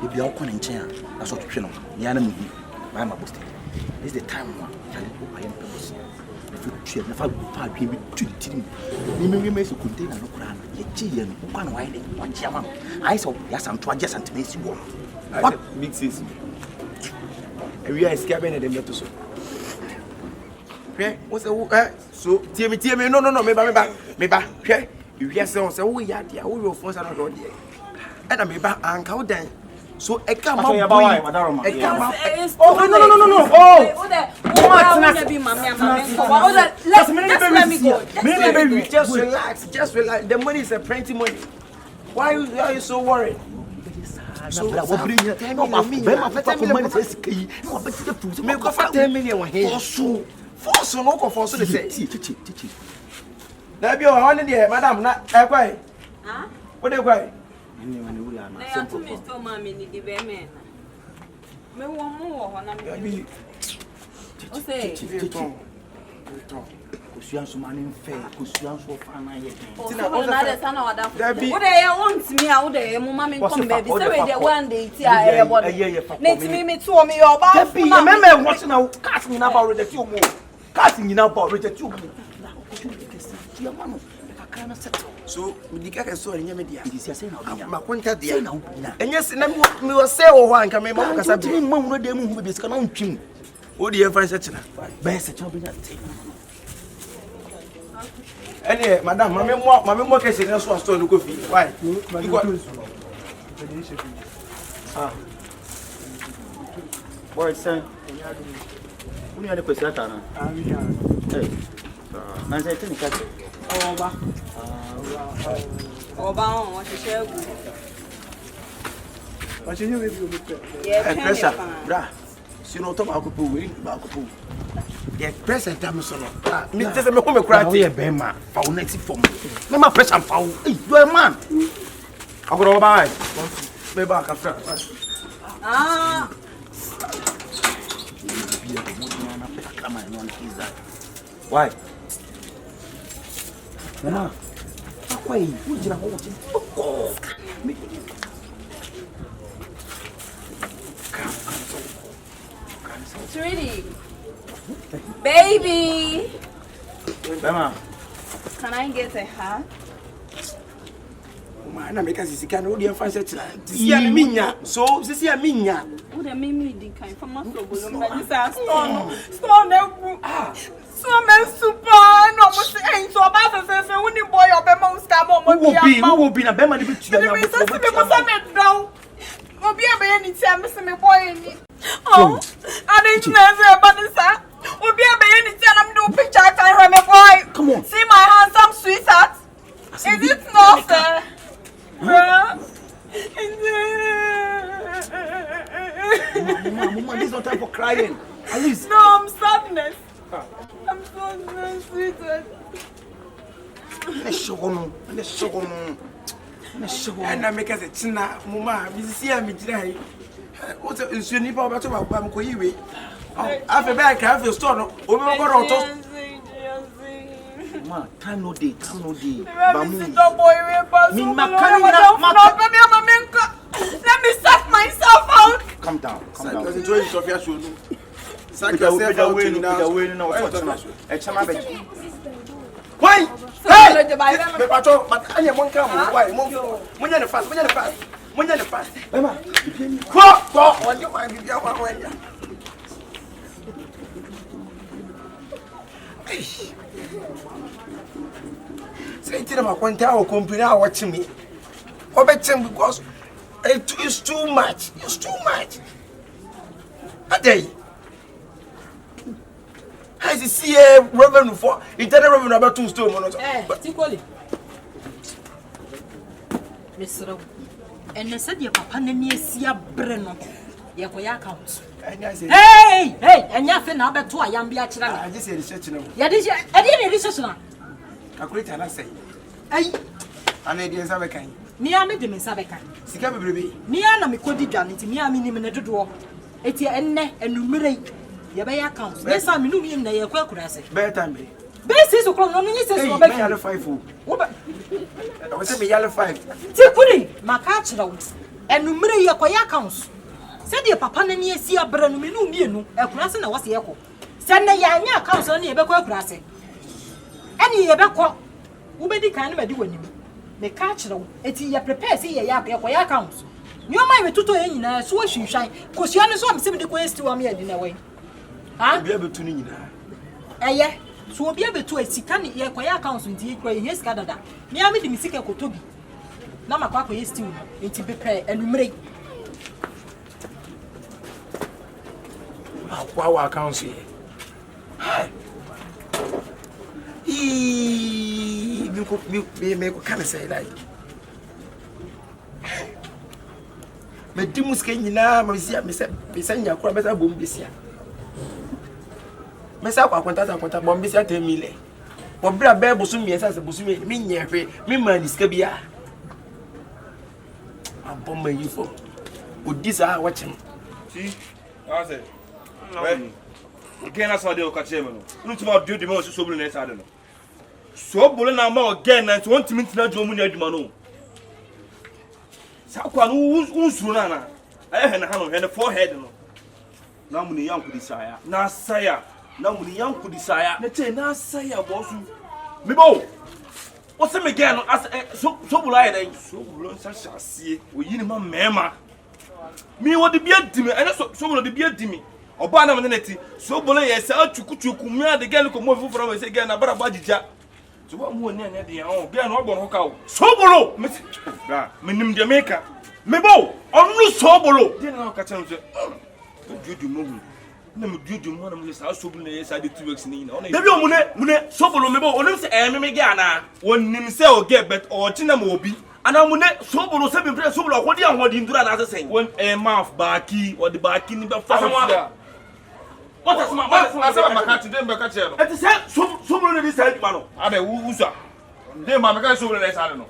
F: if you are calling chair, that's what you know. The enemy, I am a boasting. This is the time one. I am purpose. If you never far be to the team, you may contain a look around. Yet, one wine, one chairman. I saw yes, I'm trying just to make you warm.
A: What big sis? We are escaping them to so. Okay, what's the so tell me no me ba okay you hear say oh ya dia we will force another there and me ba anka dan so e ka ma boy e ka ma oh no oh
E: let me go.
A: Just relax the money is a plenty money. Why are you so worried? So what bring you? No, me go for 10 million here. Force no go force the say. There be one there, madam. Na kwai.
E: Ah?
A: What dey kwai?
E: Na ya to me sto ma me ni di be me. Me wo mo ho na me. O say.
F: Kusuan so man fair, kusuan so fana ye.
E: Tina o na de sana wada. Wo de ye want me a wo de ye mo ma me come baby. Say we dey one day ti a ye bodo. Na ti me to me your ba.
F: Be me watch now. Cast me na ba reject you mo. Cast me na ba reject you mo. Na opportunity ke see. Ti amano. Ka kana settle.
A: So me di ka so nya me dia.
F: Di sia say na obinya.
A: Ma konta dia.
F: Say na obinya.
A: Enye se na me wo say wo ho anka me ma kasa bi.
F: Ma mu de mu hu be sika na ntwim.
A: Wo di e fan se china.
F: Ba se cha obinya te.
A: Anyway, madam, mama mo kesi na so store no go fi. Why?
H: Boy, son. Uni ada kwesi ata na. Eh. Na se tini ka.
E: Oba on wa se egu.
A: Wa se nyu be bi o mi pe. Pressure. Bra. Si no to ba ko po we, ba ko po. The present time so no.
F: Me just me come cry.
A: We be man. Foul next form.
F: Me ma pressure foul. Hey, you a man. I go buy. Me back after.
E: Ah.
F: Why?
A: Mama. Why? Who did I want to?
E: Sweetie. Baby.
F: Mama.
E: Can I get a hug?
A: Man, I make us see can hold your fancy tonight. See a minya. So, see a minya.
E: Who the mimi did kind from my soul? Stone. Ah. So men super. No, must ain't so bad as if when you boy up a mouse come on.
F: Who will be a Bema to be
E: Oh, I didn't know about this. We'll be able to tell them do picture I have a boy.
F: Come on.
E: See my handsome sweetheart. Is it not fair?
F: Mama, this is not time for crying. At least.
E: No, I'm sadness. I'm so sweetheart.
F: Let's show them.
A: And I make us a china, Mama. We see me today. What is your neighbor about Koyiwe? After back, I have your store.
F: Ma, time no day.
E: Let me suck myself out.
F: Calm down.
A: Why? Hey! But I am one come. Why? When you're fast. Emma, go! What you mind? Say to them, I want to company watching me. Or better because it's too much. It's too much. A day. I see a revenue for internal revenue about 2 stone.
D: Particularly. Mr. And they said your papa near Sia Breno. Your account. Hey, and nothing about 2 I am be actually.
A: I just said research now.
D: I didn't research now.
A: I quit and I say,
D: Hey,
A: I need the Sabakan.
D: me, I made them in Sabakan.
A: Sika baby.
D: Me, I am a coded Janet, me, I mean, in a door. It's your end and numerate your bay accounts. Yes, I'm in the Quack.
A: Better time me.
D: Basis of Colonel says,
A: Yellow 5. I was saying yellow 5.
D: Tikuri, my catch out and numerate your Quay accounts. Said your papa near Sia Breno, me, a class and I was the echo. Send the young accounts on your Bequa class. Any Bequa, who may be kind of doing him. The catch out, it's your prepare, see a yak accounts. Your mind to in a swash you shine, because you understand some questions to me in a way. I'll be able to need her. Eh, so we'll be able to a sican Yaquay accounts with the yes, Canada. Near me, the Missika Kotobi. Now my papa is still into prepare and numeric.
A: Wow, accounts here. You could make kind of say like. Me dimus ke nyina ma bisia me se nya kora besa bom bisia me sa kwa kwanta bom bisia 10 million bo bra be bosu miesa se bosu mi nya hwe mi ma ni ska bia abom ma yifo odisa wa chem
I: see I say well again as I dey o ka cheme no ntuma do di me so bulu na esa de no so bulu na ma again na so ntimi ntina do mu ni aduma no Sakwa no unsuru na eh na hano he forehead no na mu ni yanku disaya na saya na mu ni yanku disaya na che na saya bosu me bo o se me gen no as so bula ya den so bula nsa hyasie o yi ni ma mema mi wo de bia dimi ene so bula de bia dimi oba na me neti so bula ya sa atukutuku mi ade gen ko mo fufura we se gen na bara bajija so what mo ni anya de yan bia no ogbo no ka o so bolo me bra me nim de meka me bo onu so bolo de na ka chan so dudu mo na me dudu mo na mo sa so bolo na sa de 2 weeks ni na ona de bi o mune so bolo me bo onu se me ge ana wonim se o ge bet o china mo obi ana mune so bolo se bi pre so bolo ko de an hodi ndura na se sen won mouth baaki o de baaki ni be fa What is my catch? Then back at you. It is someone in this head, man. I mean, who's up? Then my guy so less. I don't know.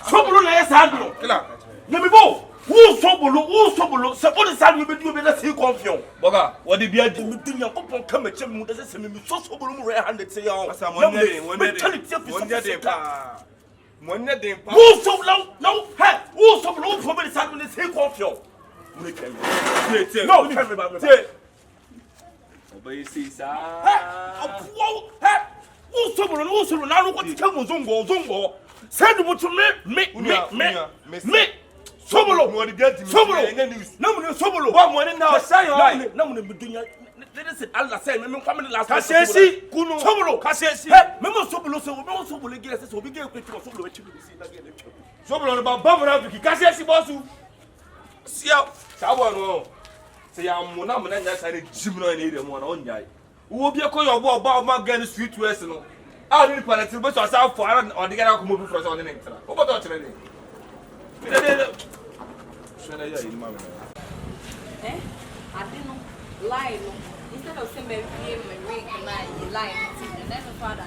I: Someone less. I don't know. Let me go. Who's so support the side will be doing the sea CONFION. Boga, what did you do? Come at him, doesn't seem so rare handed say, oh, someone one day, who's so low? No, who's so low for the side will say CONFION. No, tell me about it. Obey, see, sir. Who's so now what you tell me, Zongo. Send them to me. Sobolo, no, Sobolo, one morning now, say, no, let us Allah say, Memon coming last Cassesi, Kuno, Sobolo, Cassesi, Memon Sobolo, so no Sobolo guesses will be given to Sobolo to see again. Sobolo about Barbara, Cassesi Bosu. See out, Sawano. Say, I'm one of them that's a Jimno and Adam one on Yai. Who will be a call your wall about my gun street to Arsenal. I'll need to put yourself for or the guy who moved for us on the next. What about that? I didn't lie. Instead of saying baby, my ring and I lie, and then the father.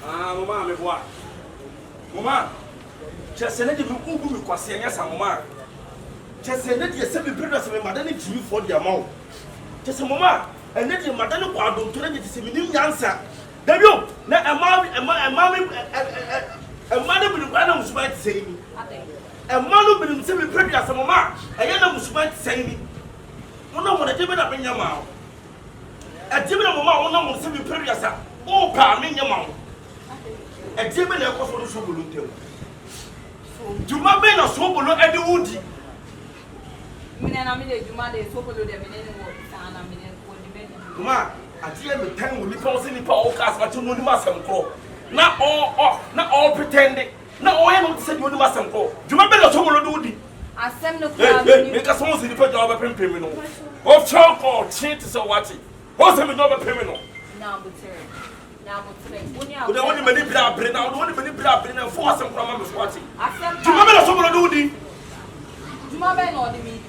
I: Mama, me boy. Mama, just send it to me. Who will question yes, Mama? Just send it to yourself. Be brothers, my mother needs you for the amount. Just a moment, and then your mother don't tell me to see me answer. There you now a mommy will run to say me. A man will be semi pretty as a mama. A young was meant to say me. One of the Jimmy up in your mouth. A Jimmy of Mamma will semi pretty as a oh, palm in your mouth. A Jimmy of course will do so. Do my men are so below Eddie Woody. Ma, I tell you, time will be causing the power cast, but you know the master crow. Not all pretending, not all I don't say you the master crow. Do you remember the trouble do? I send the make us once in the job of a criminal. Of chalk or cheat is a watching. What's a job of criminal? Now, but only many blood bring out only many blood bring and force some from us watching. Do you remember the trouble do? Do you remember the meeting?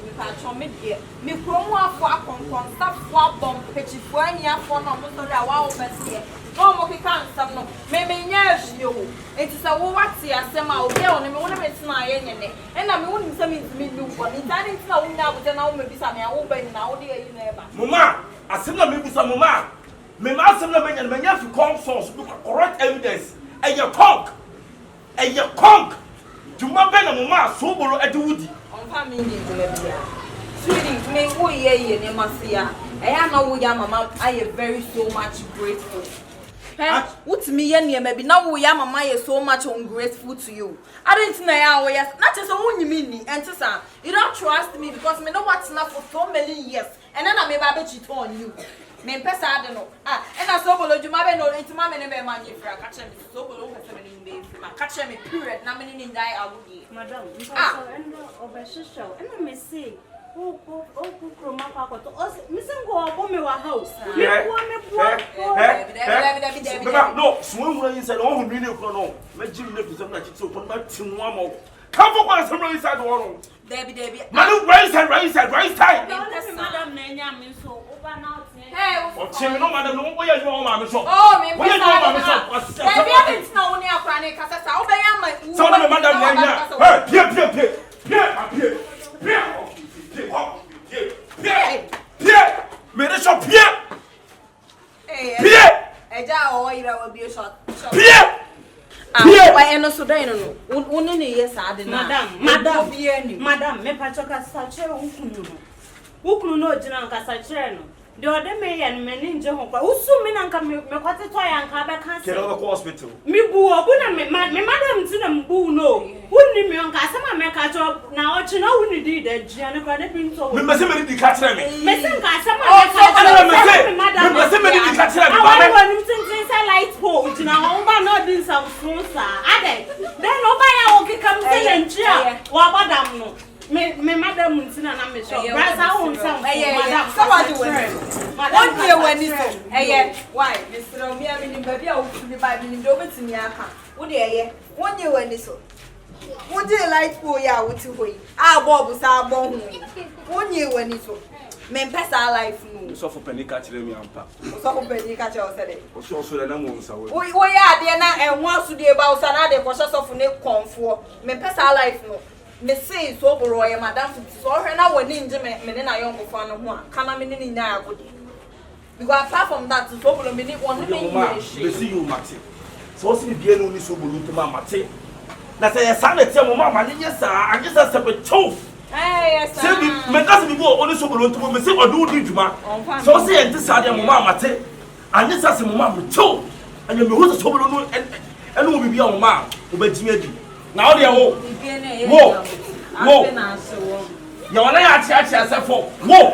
I: Me promo for stop for bomb pitch for any for no so that wow person no mo can some no me nyash you it is a what see asema obi on me wona me tena ye nyene and na me woni say me do for ni tani tena wo nya wo na wo me bisa me a wo ban na wo de yi na eba mama asema me bisa mama me ma asema me nya me nya fi conscience correct evidence and your conk do ma be na mama so bolo edewudi family sweetie, me who ye ne masia. I know we are mama. I am very so much grateful. What me ye maybe now we are mama is so much ungrateful to you. I didn't know how yes, not just only me and to you don't trust me because me know what's enough for so many years, and then I may baby cheat on you. Me pesa I don't know. And I saw below you may know into my money for a catch me so below catch me period. Now many die I would give. Madam, and I may say. Oh, Miss Go me house. No, swim inside all million for no. Let Jim live some like it's open my team one more. Come for one, some inside the wall. Debbie, Madam, right side. Madam Nanya, so over now. Hey, no, Madam, no, where you are, Mamma. Oh, me, where you are, Mamma. It's no near Chronic, as I obey my son of Madam Nanya. Pierre. Pierre! Mere shot Pierre! Pierre! Eja o ira will be a shot. Pierre! Pierre! Why no so dai no. Woni ne yes ade na. Madam, me pachoka sache ukunu no jina nka sache no. The other me and many nje ho kwa. Usu me na nka me kwate to ya nka be kan. Kero go hospital. Me bu obu na me madam ti na mbu no. Wuni me nka asema me ka cho na ochi na wuni di da jia ne kwa ne bi nso. Me se me di ka kire me. Me se nka asema me se me di ka kire me. Ba me woni tintin say light pole jina ho ba no di nsam sponsor. Ade. Then oba ya o kika me se njia. Wa badam no. Me madam Muntina na me show. Brasa won some. Madam. Somebody went. Madam,
E: wani so. Eye, why? Mr. Me am in baby a wo fi ba bi ni do betimi aka. Wo de eye. Wonye wani so. Wo de light pole ya wo ti hoyi. A bob sa bo hu. Wonye wani so. Men pesa life no.
I: So for penika kire mi ampa.
E: So for penika kire o se de.
I: O so de na mo nsa we.
E: Wo ya de na enwo aso de ba o sa na de ko so for ne konfo. Men pesa life no. Me say so boro ye madam so hwe na wani nje me ne na yonko fa no ho a kana me ne ni nya agode. Because apart from that, so boro me ni won me yin she.
I: Me see you mate. So see bia no ni so boro ntoma mate. Na say ya sa na tie mo ma nye sa, anye sa sepe chow.
E: Yes,
I: say me ka se bi bo oni so boro ntoma me say odu di djuma. So say enti sa de mo ma mate. Anye sa se mo ma chow. Anye me ho so boro no eno mo bibia mo ma obagimi adi. Na o de wo. Wo. Ya wana ya achi asefo. Wo.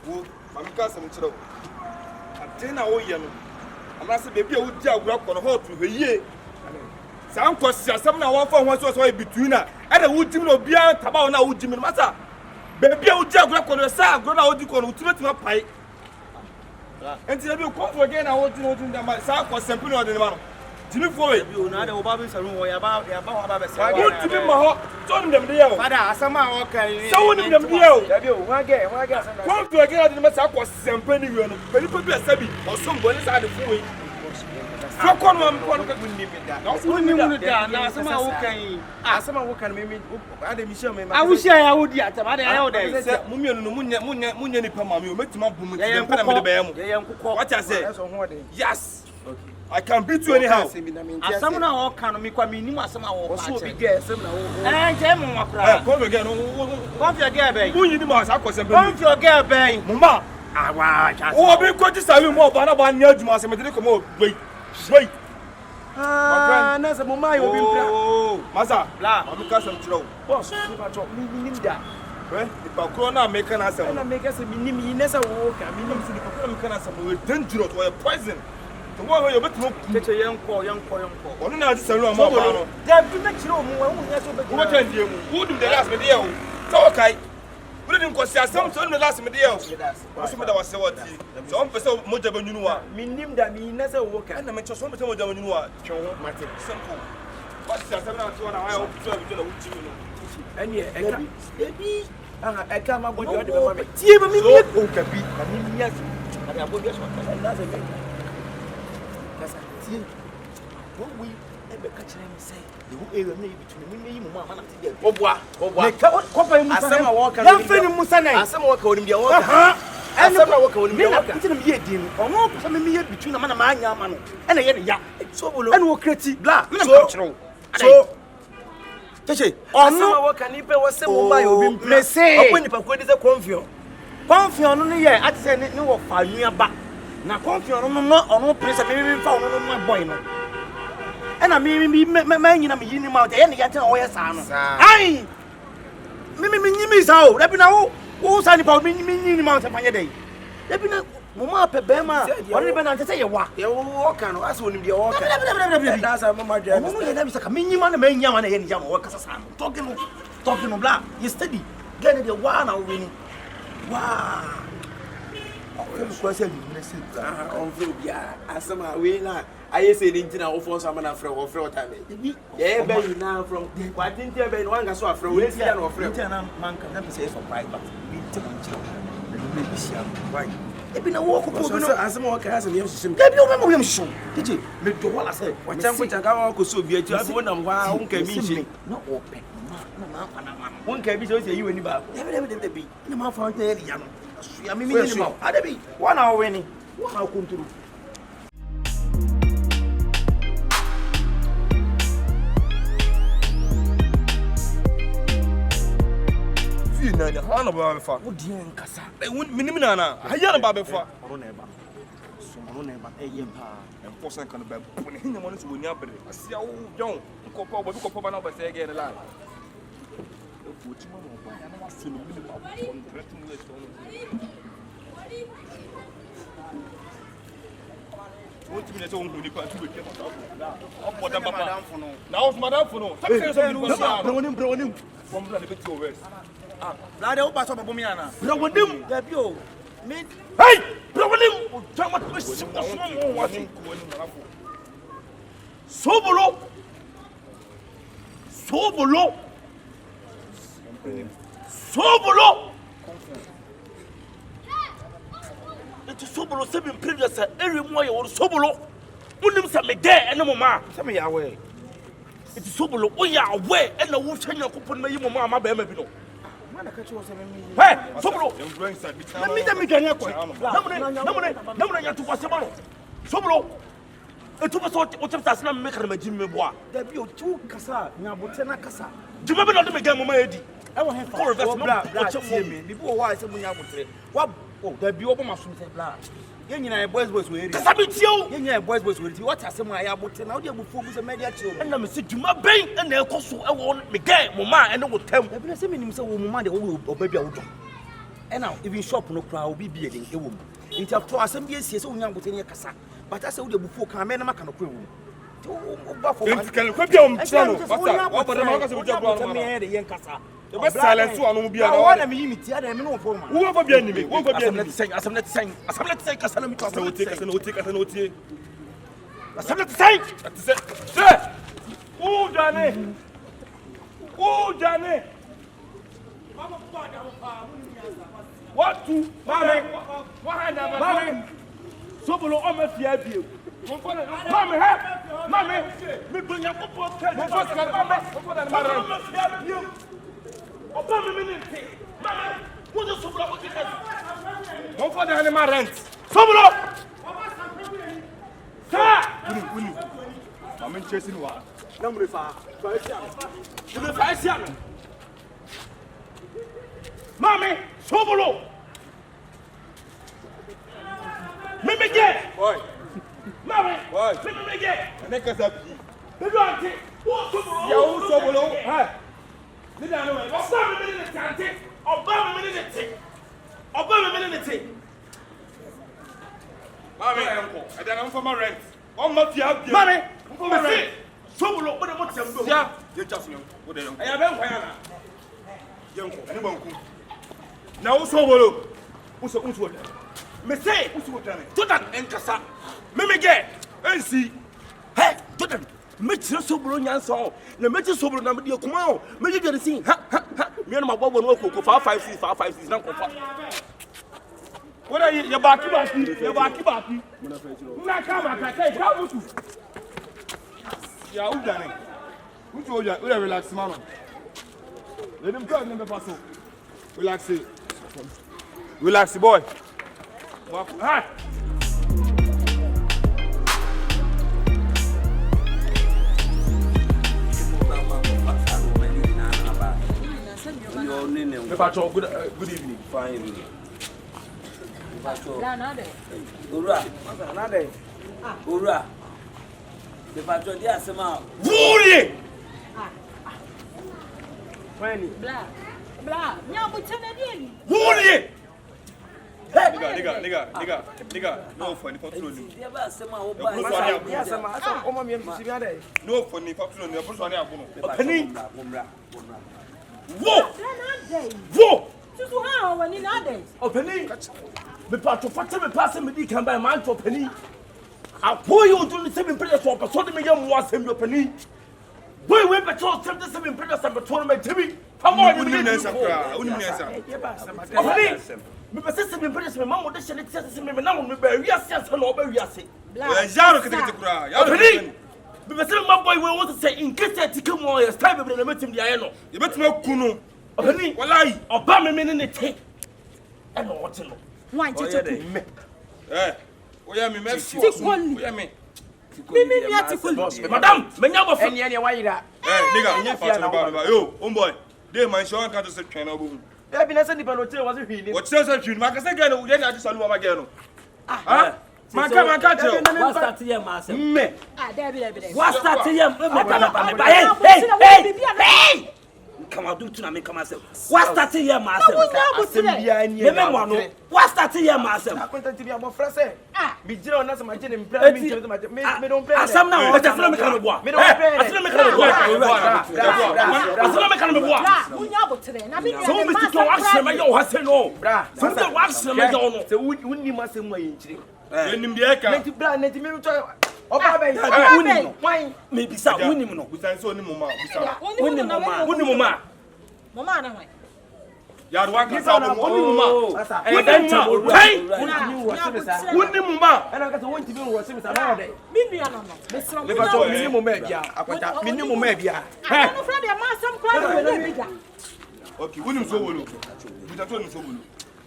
I: Wo, mamika se mchiro. Atena wo ye no. Amase bebi a wudi agura kono ho to hweye. Sa nkosi asem na won fa ho so between na. E da wudi no bia taba na wudi mi masa. Bebi a wudi agura kono sa agura na wudi kono utimetima pai. Enti na bi ko again na wudi no wudi na sa ko sempi no de ma no. Timi fo we bi o na de oba be saru wo ya ba wa ba be sa. Wo timi ma ho to ndem de ye o.
F: Father asama o kan.
I: So wo ndem de ye o.
F: Ya bi o wa ge asama.
I: Ko again de ma sa ko sempi ni we no. Peli ko bi asabi. O so mbo ni sa de fo we. So ko no am ko no kunni mi da.
F: Kunni mu da na asama o kan. Asama o kan me ade mi share me ma.
B: Awushia ya wodi atama ade ya wodi.
I: Se mu mienu no munye ni pama mi o metima bu mu ti dem na me de be ye mu.
F: Ye nkukọ.
I: What I say? Yes. Okay. I can beat you anyhow.
B: Asam na o kan no mi kwa mi nim asam a wo pa.
F: So bi get asam na wo.
B: Je mo wakra.
I: Come again.
B: Confio girl ben.
I: Who you ni ma sa kwasem be.
B: Confio girl ben.
I: Mama.
B: Awa cha.
I: O bi ko ti sawi mo ba na ba nya adwuma asem de ko mo wait.
F: Na se mama yo bi mpra.
I: Oh, masa.
B: Bla.
I: Am ka sam chiro.
F: Boss, ni ba cho mi nim da.
I: Eh, the pakro na make na asem.
F: Na make se mi nim yi na se wo ka mi nim
I: se the pakro make na asem we dangerous we poison. To wo we betimo
F: cheche yenko.
I: Onu na adi salu ama ba no.
F: Da bi na chiro mu wo nya so be.
I: Wo kan die mu. Who do the last me dey o. So kai. We didn't go see asem so no last me dey o. So me da wase wati. So on pese moja banyunu wa.
F: Mi nim da mi na se wo ka.
I: Na me cho so me moja banyunu wa. Twe ho mate. Simple. What see asem na to na wa o so bi na wuti mi no.
F: Eni e ka. Baby. E ka ma bojo de ma me. Tie ba mi mi o ka bi. Na mi mi asu. Ada bojo so ka. Na se me. Kasa tie. Wo wi e be ka kire mi say. The whole area na between me yi mu ma na ti dey. Obwa. Me ka ko pa mu
B: asem a wo ka.
F: Ya mfeni mu sanan. Asem wo ka onim dia wo ka. Asem wo ka onim dia wo ka. Nti na me ye din. Ono ko me ye between na ma na ma anya ma no. E na ye ne ya. So bolo. E na wo kreti. Bla. Me na ka kire. So Cheche, asema waka nipe wase mo ma yo bi mpra. Opo nipa ko di se CONFION. CONFION no ye ati se ni wo fa nua ba. Na CONFION no ono presa me fa ono no ma boy no. E na me nyina me yini ma o ye ne ya tan o ye sa no. Ai. Me nyimi sa o. Dabi na wo sa nipa me nyini ma o se panye dey. Dabi na mo ma pe be ma. Ono ni be na ntse ye wa. Ye wo ka no ase onim de wo ka. Da sa mo ma dra. Mo ye na bi saka me nyima na me nyama na ye ni jama wo kasa sa no. Talking no bla. You steady. Get it the one na we ni. Wow. Ko se bi na se.
A: On feel bia asema we na aye say ni ntina wo fon so na frɛ wo time. Ye be you now from what ntia be no anga so afrɛ we si na wo frɛ.
F: Ntia na man ka na be say surprise but we take on chiro. Me be sia. Why? Ebi na wo ko ko no
A: asema wo ka asema yem hihim.
F: Ebi o ma wo yem hihim. Dije me do wala say.
A: Wacha wa ko so bi ati abi wonam wa won ka mi hihim.
F: Na wo pe. Na won ka bi so say yi wani ba. Ebi. Na ma fa ye ya no. Asu ya mi ni ma. Adabi. Wa na wo weni. Wa na kunturu.
I: Na the hana ba be fa
F: Wo di en kasa.
I: Minim na na haya na ba be fa
F: Ono na eba. So ono na eba eye mpa.
I: en posan kan ba bu ne hinya mo no so wonya bere asia wo don ko pa ba na ba say again la What you want? Why I never seen a minimum contracting with what you mean? It's only the country with now, Madame Fono. Brown. From the bit to West.
F: Now they open up a Bumiana.
I: Brown,
F: that you.
I: Hey! Brown, Sobolo. It's Sobolo 7 previous every more or Sobolo. Unim some there and no mamma.
F: Tell me away.
I: It's Sobolo. Oh, yeah, away and the wolf chain of coupon, my mamma, baby. Hey, Sobolo. Let me get your point. No, to pass about Sobolo. It took us what of that's not making a Jimmy Bois. There be 2 Cassa, Nabutena Cassa. Do you remember not to make a Mamadi? I want him for me before why someone I would say. What? Oh, there be open my blood. You boys was with you. Boys was with you. What has some I would tell you before was a media children. And I'm sick to my bank and they'll cost you. I won't be gay, Mamma, and I will tell me. I've seen him so woman or baby. And now, even shop no crowd will be being a woman. Into a toss and be a so young with any cassa. But I said before come and I'm not going to the best silence to an be a minute. Who ever be enemy? Who ever be enemy? I'm not saying, I'm not saying, I'm not saying, sir. Oh, Johnny. Oh, Johnny. What to? Mammy, Sobolo almost the Mammy, me bring up what is Sobolo? Don't for the animal rent. Sobolo! Sir! I'm in chasing what? Number 5. Mammy, Sobolo! Mimi get! Boy! Mammy! Boy! Mimi get! And then cause up. The dog what Sobolo? Hey! Sit down away. What's up a minute and take? Obama minute take. Obama minute. Mammy, uncle. And then I'm for my rent. On my field. Mammy! For my rent. Sobolo, what about them? Yeah, you're just young. What are you? I have been young. Anyone. Now, Sobolo. What's up? Me say, to that enkasa. Me get. And see. Hey, to them. Me tell Sobolo nyanso. Na me tell Sobolo na me dey kuma o. Me dey get see. Ha. Me na ma bobo no koko 556 na kofa. What are you baki? Na kama ka say ka mutu. Ya u dane. Mutu o ya, we relax man. Let him talk number pass. Relax boy. Hi. Good evening. Fine evening. Ura. The patrol dia sema. Wuri. When? Blah. Nyamu tena Wuri. Nigga, no funny patrol. No funny patrol, no person abuno. Penny. Wo! Susu ha wani na dey. Penny. Me patrol fata me pass me di kan by man to Penny. Apoyo do the same prayer for person me yam was him your Penny. Boy we patrol 77 prayers and patrol me TV. Come on, you need answer. Penny. Me persist me prayers me mama dey shele tese me na me ba wi ase ase na oba wi ase. Jaro kete kura. Ya Penny. Me persist my boy we want to say in case it come on your style be na metim dia ye no. You betima kunu. Penny, wallahi, oba me ne te. E no what no. Wan cheche me. Oya me merci. Oya me. Me article. Madam, me nya go fe. Ene wa yira. Nigga, yo, boy. Dey man show an can't say train obo. Dey be na say nipa no tell was hwi. What say hwi? Ma ka say girl no, dey na just salu ma girl no. Ah. Man ka tell. What start here ma say? Me. Ah, dey be. What start here? Hey!
B: come out do to me come myself. What starting here myself? What starting here myself?
A: I content to be about fresh. Me jira na sama jene mpra me don't play.
B: Asam na o te funa me kan me boa. Me don't play. Asam me kan me boa. Asam me kan me boa.
D: Munya botre na me
B: so me to wax me yo ha say no. So me wax me yo no.
A: Se wunni masem ma yinchire.
C: Enim de ka.
A: Neti bra neti me to oba be
B: wunni no. Why me bisa wunni no.
C: Bisa so ni mama bisa.
B: Wunni mama.
D: Mama na why?
C: Ya do aka sa bo wunni mama.
B: E dan cha bo. Hey!
A: wunni mama. Ana ka so wonti be wo se me sa na ode.
D: Me nua no no. Me sro
A: Le ba to me ni mama bia akwata me ni mama bia.
D: Hey! No friend ya ma sam kra na me bia.
C: Okay, wunni so wolo. Bisa to ni so wolo.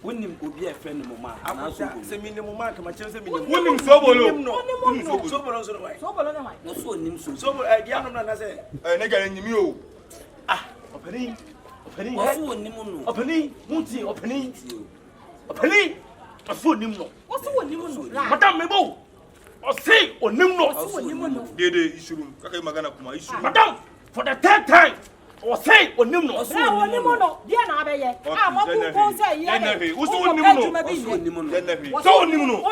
B: Wunni obi e friend mama.
A: Akwata se me ni mama ka ma chere se me ni.
C: Wunni so wolo.
A: Wunni so wolo so why?
D: So bolo na why?
B: No so nim so.
A: So dia no na say.
C: Ne ga nyimi o.
A: Openi.
B: What's one nimno?
A: Openi. Muti openi.
B: Openi. Afu nimno.
D: What's one nimno?
B: Madam mebo. O say onimno.
D: What's one nimno?
C: Dede isuru kaka magana kuma isuru.
B: Madam, for the third time. O say onimno.
D: Ra onimno. Dia na abeye. Mo ku ko say ye.
C: Nenehe. Usu onimno. Nenehe. So onimno.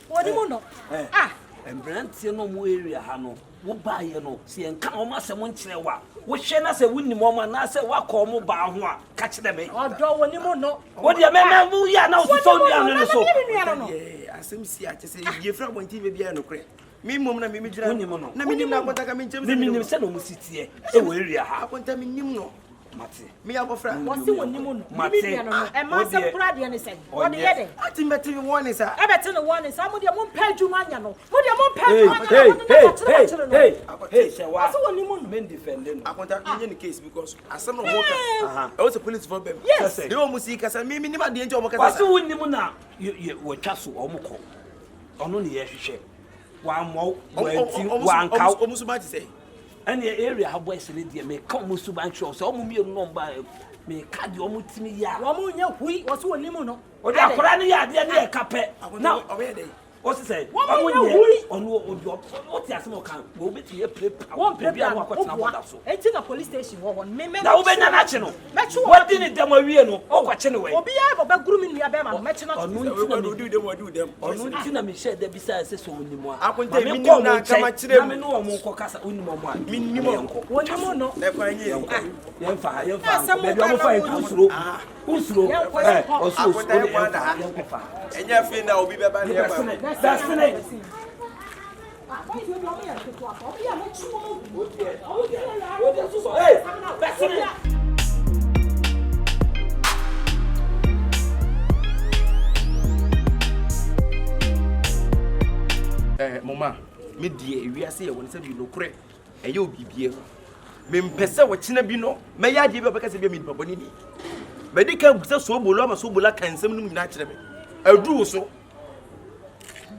D: Onimno.
B: Embrantie no mo area ha no. Wo ba ye no. Se enka o ma se mo nkyere wa. Wo hwe na se wunni mo ma na se wa ko mo ba ho a ka kire me.
D: Odo onimno.
B: Wo dia me na mu ya na o so dia no so.
A: Asem si a chese ye fra bonti be bia no kre. Mi mom na mi jira
B: onimo no.
A: Na mi nim na akwanta ka mi nchem se
B: mi nim se no mo sitie e wo area ha.
A: Akwanta mi nim no.
B: Mate.
A: Me abofra.
D: What's the onimno?
B: Mate.
D: E ma se kra de ne se. What de ye de?
A: Ati mbeti mi won is a.
D: E beti no won is. Mo de mo mpa dwuma nya no. Mo de mo mpa
B: Hey, say what?
D: What's onimno?
B: Men defending.
A: Akwanta me in case because asem no hoka. I was a police for them.
D: Yes.
A: They almost see kasa me nim ade nche o mo kasa.
B: What's wunni mu na wo twa so o mo ko. Ono ne ye hwehwe. Wa mo wa ti wa nka
A: o musu ba ti say.
B: Any area have boys in it, may come musu bank show. So me no buy me card your mutimi ya.
D: Wa mu nya hui what's onimno no.
B: O da kora ne ya de na e kape. Now what say? Wa mu nya hui onu ojo. What ya some kan? Go beti ye play.
D: Won play na kwatena so. Enti na police station wo won. Me
B: na wo be na na che no. What did it dem awie no? O kwa che ne we.
D: Obi ya bo be guru mi nua be ma me che na.
B: Onu
A: do them.
B: Onu ti na me share da bi say se so onimu a.
A: Akwanta mi nim na kama kire
B: na me no mo ko kasa onimu mo a.
A: Mi nim onko.
D: Onimno no.
A: Na kwa nye onko.
B: Ye fa be bi o mo fa usuro. Usuro. Osu o fa.
A: Enya fe na obi be ba ne ba.
B: That's the name.
A: Mama, me die wi ase ye won se bi no kure. Eye obibie. Me mpese wo kina bi no. Me ya die bi obeka se bi me nipa boni ni. Me di ka busa so bolo ama so bola kansem num nyina kire me. Adu so.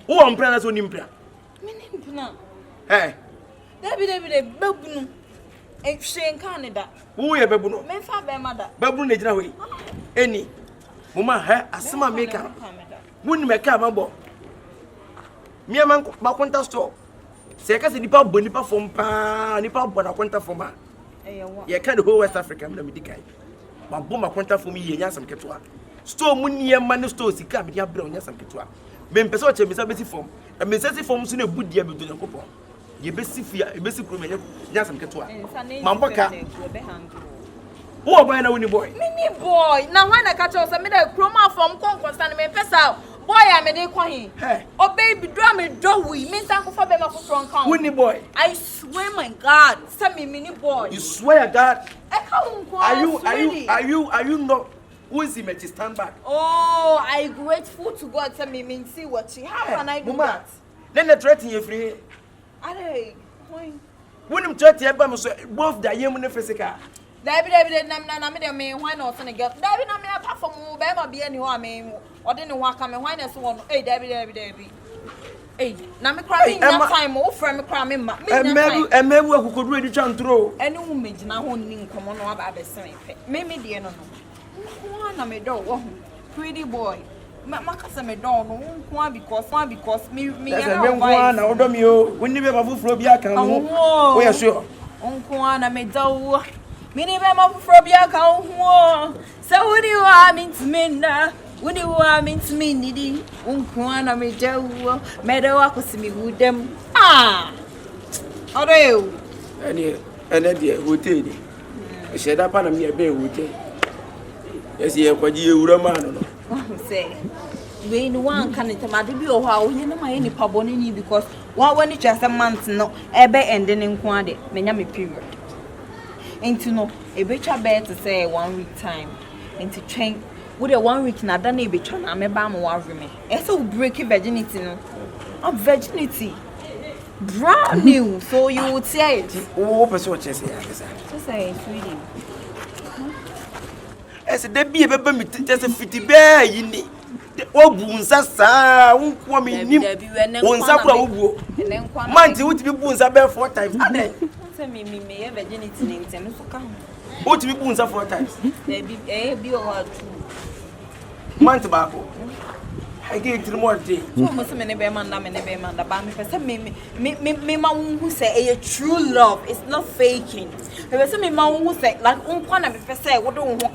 A: Wo ompra na so ni mpra.
E: Minimpna.
A: David
E: babunu. E hwen Canada.
A: Wo ye babunu.
E: Me fa be mada.
A: Babunu na gina hoyi. Eni. Mama asema meka. Woni meka mabo. Me man ma konta store. Se ka se nipa bo nipa fom pa, nipa bo na konta fom ba. Ye ka the whole West Africa me na medikai. Ma bo ma konta fom ye nya sam ketoa. Store mu nie ma ne store sika me dia bra nya sam ketoa. Me mpese o che me sa besi fom. E me sesi fom so na budia be do nyankopon. Ye besi fia, e besi kuro me nya sam ketoa. Ma mboka. Who boy na woni boy?
E: Mini boy. Na why na catch us me the chroma from concern me pesa. Boy am dey kwa hin. Oh baby, do me do we. Me san ko fa be ma ko strong count.
A: Woni boy?
E: I swear my God. Say me mini boy.
A: You swear God?
E: Are
A: you not? Who is he met to stand back?
E: Oh, I grateful to God. Tell me see what she have and I do that.
A: Then the threat in free.
E: Are when
A: him threat here by both the human physical.
E: David na me why not send a girl. David na me apart from be ma be any one me or didn't want come why na so one. Hey David. Hey, na me cry me na time o friend me cry me ma.
A: And maybe we could ready to throw.
E: Any woman na ho nin komo no aba be sen pe. Me de no. Nko na me do wo. Pretty boy. Makasa me do no nko because me
A: ya na na odo mi o. Woni be ma fufuro bi aka ho. We sure.
E: Nko na me do. Mini Bema Frobia Cow. So what do you want me to mean? What do you want me to mean? Didi, Unkuana me Joe, Meadow me with them. Ah, how do you?
A: And then dear, who did it? I said up on me a bear would take. Yes, you what you Romano.
E: Say, we no one can it matter be or how you know my any pabonini because one when it's just a month no, ebe ending in quade, Menyami period. And to know a better bed to say 1 week time and to train with a 1 week na done a bit on a mebam worry me. And so break virginity no. Of virginity. Brand new, so you would say it.
A: Oh, person, just
E: say, sweetie.
A: As there be a baby, just a 50 bear, you need. Oh, Boonsasa, won't come in. Once I go, Monty would be Boonsa bear 4 times.
E: Say me, virginity in Thames.
A: What to be Boonsa 4 times?
E: Maybe a be or
A: 2 months tobacco. I gave it to the more day.
E: Almost many bearman, the bammy for some me, who say a true love is not faking. There was some me who say, like, Unkwana, if I say, what don't want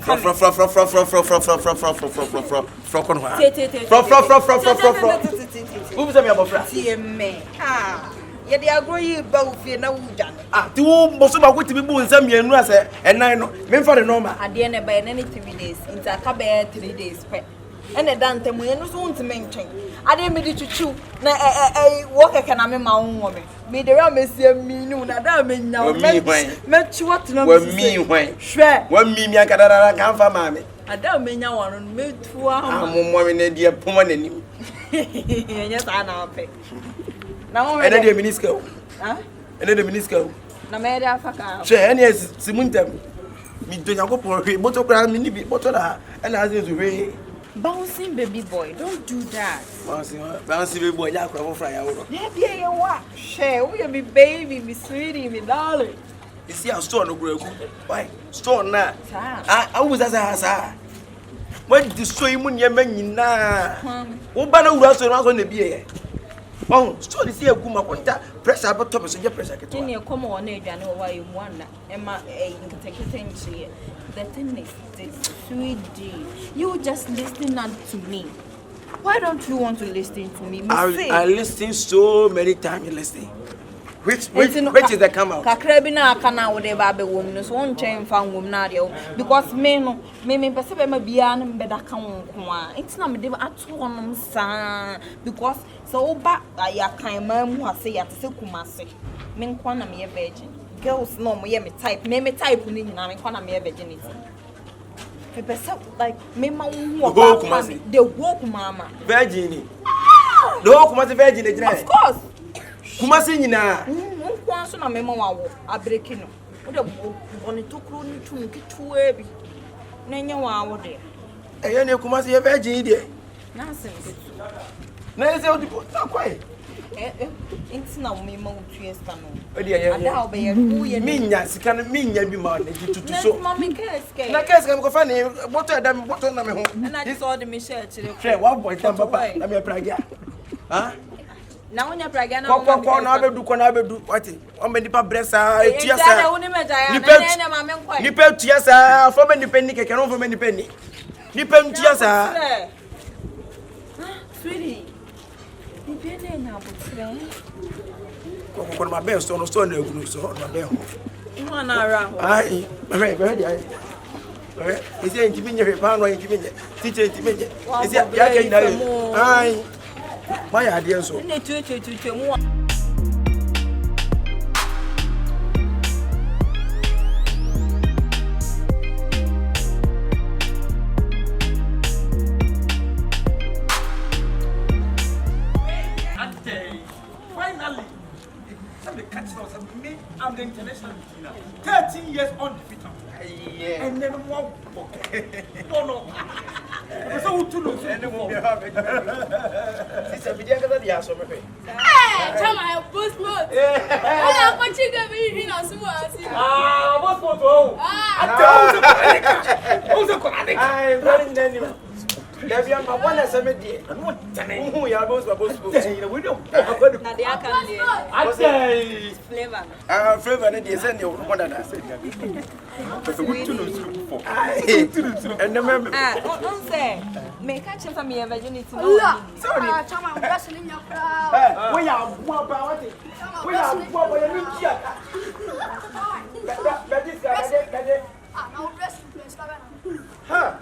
E: yet they are growing both in no done.
A: Ah, 2 most of my wit to be born some year, and I know, men for the normal.
E: I didn't buy any 3 days, in Zakabe 3 days. And a dante, we are not to mention. I didn't mean to chew. I walk a can my own woman. Made the ramen see me, no, I mean now. Met you what to know me when. Sure, 1 million I can't find mammy. I don't mean now on me 2 hours. I'm more in a dear woman and you. Yes, I know. Now, and then the minisco. Huh? And then the minisco. No matter if I yes, Simuntam. Me do not go for a motogram mini bottle and I did away. Bouncing baby boy, don't do that.
A: Bouncing baby boy, you have fry out.
E: Yeah, what? Share, we be baby, me sweetie, me darling.
A: You see, our store no grow. Why? Store now. I was as a hazard. When destroy moon, your men na. What banner was on the beer? Oh, so this year, Guma, pressure about top of your pressure.
E: Can you come on age? I know why you want Emma, take attention. The thing is, this sweetie, you just listen to me. Why don't you want to listen to me?
A: I listen so many times. You listen. Which is the come out?
E: Kakrabina kana with a baby woman, so one chain found woman because men, me perceive me beyond better come. It's not me at one son because so bad I can't mum who say at Silkumasi. Men quana me a virgin. Girls no me type, me type in an quana me a virginity. I perceive like me the walk mamma. Virginie.
A: The walk must virgin,
E: of course.
A: Kumasi na
E: nkwanso na memo wawo abreki no wo de boni tokro ni tu nkitu ebi na nya wawo de
A: eyo ne kumasi ye virgin de
E: na sem bitu
A: na ese odi na kwai
E: inti na memo utu eska no
A: odi ye
E: ada obe ye ku ye
A: minya sika no minya bi ma na tutu so
E: na mama keske
A: na keske me ko fa ni boto adam boto na me ho
E: na ji so de me share chire
A: hwe wa boy tam papa na me pragia ha
E: na wonya praga na
A: ko na abedu ko na abedu wati o me nipa bresa etua sa
E: na woni meja ya na ma me nkwai
A: nipa etua sa fo me nipa ni keke no fo me nipa ni nipa etua sa
E: sweetie nipa ne na botre
A: ko ma be so no so na egunu so na be ho
E: mo na ra
A: ai be dia isi ntimi nye pa no ntimi nye tiche ntimi nye isi ya ke ina ai my idea so.
B: Finally, the catch was me. I'm the international beginner. 13 years undefeated. Yeah. And then one. No. So who to lose? And then we'll be happy. It's a video that you are so happy.
J: Hey, tell my boss mode. I want you to be in a small.
B: What's for? I told you.
A: I'm running then. Debbie, I'm one as a media. Who you are both supposed to say, we don't.
E: Nadia can be.
F: I say,
E: Flavor.
A: Flavor, and they send you one than I said. And remember,
E: Don't say. Make a chance for me a virginity.
J: Sorry, Chama, I'm wrestling your crowd.
A: we are one about it. We are one by a new year. That is that.
J: I'm wrestling place.
A: Huh?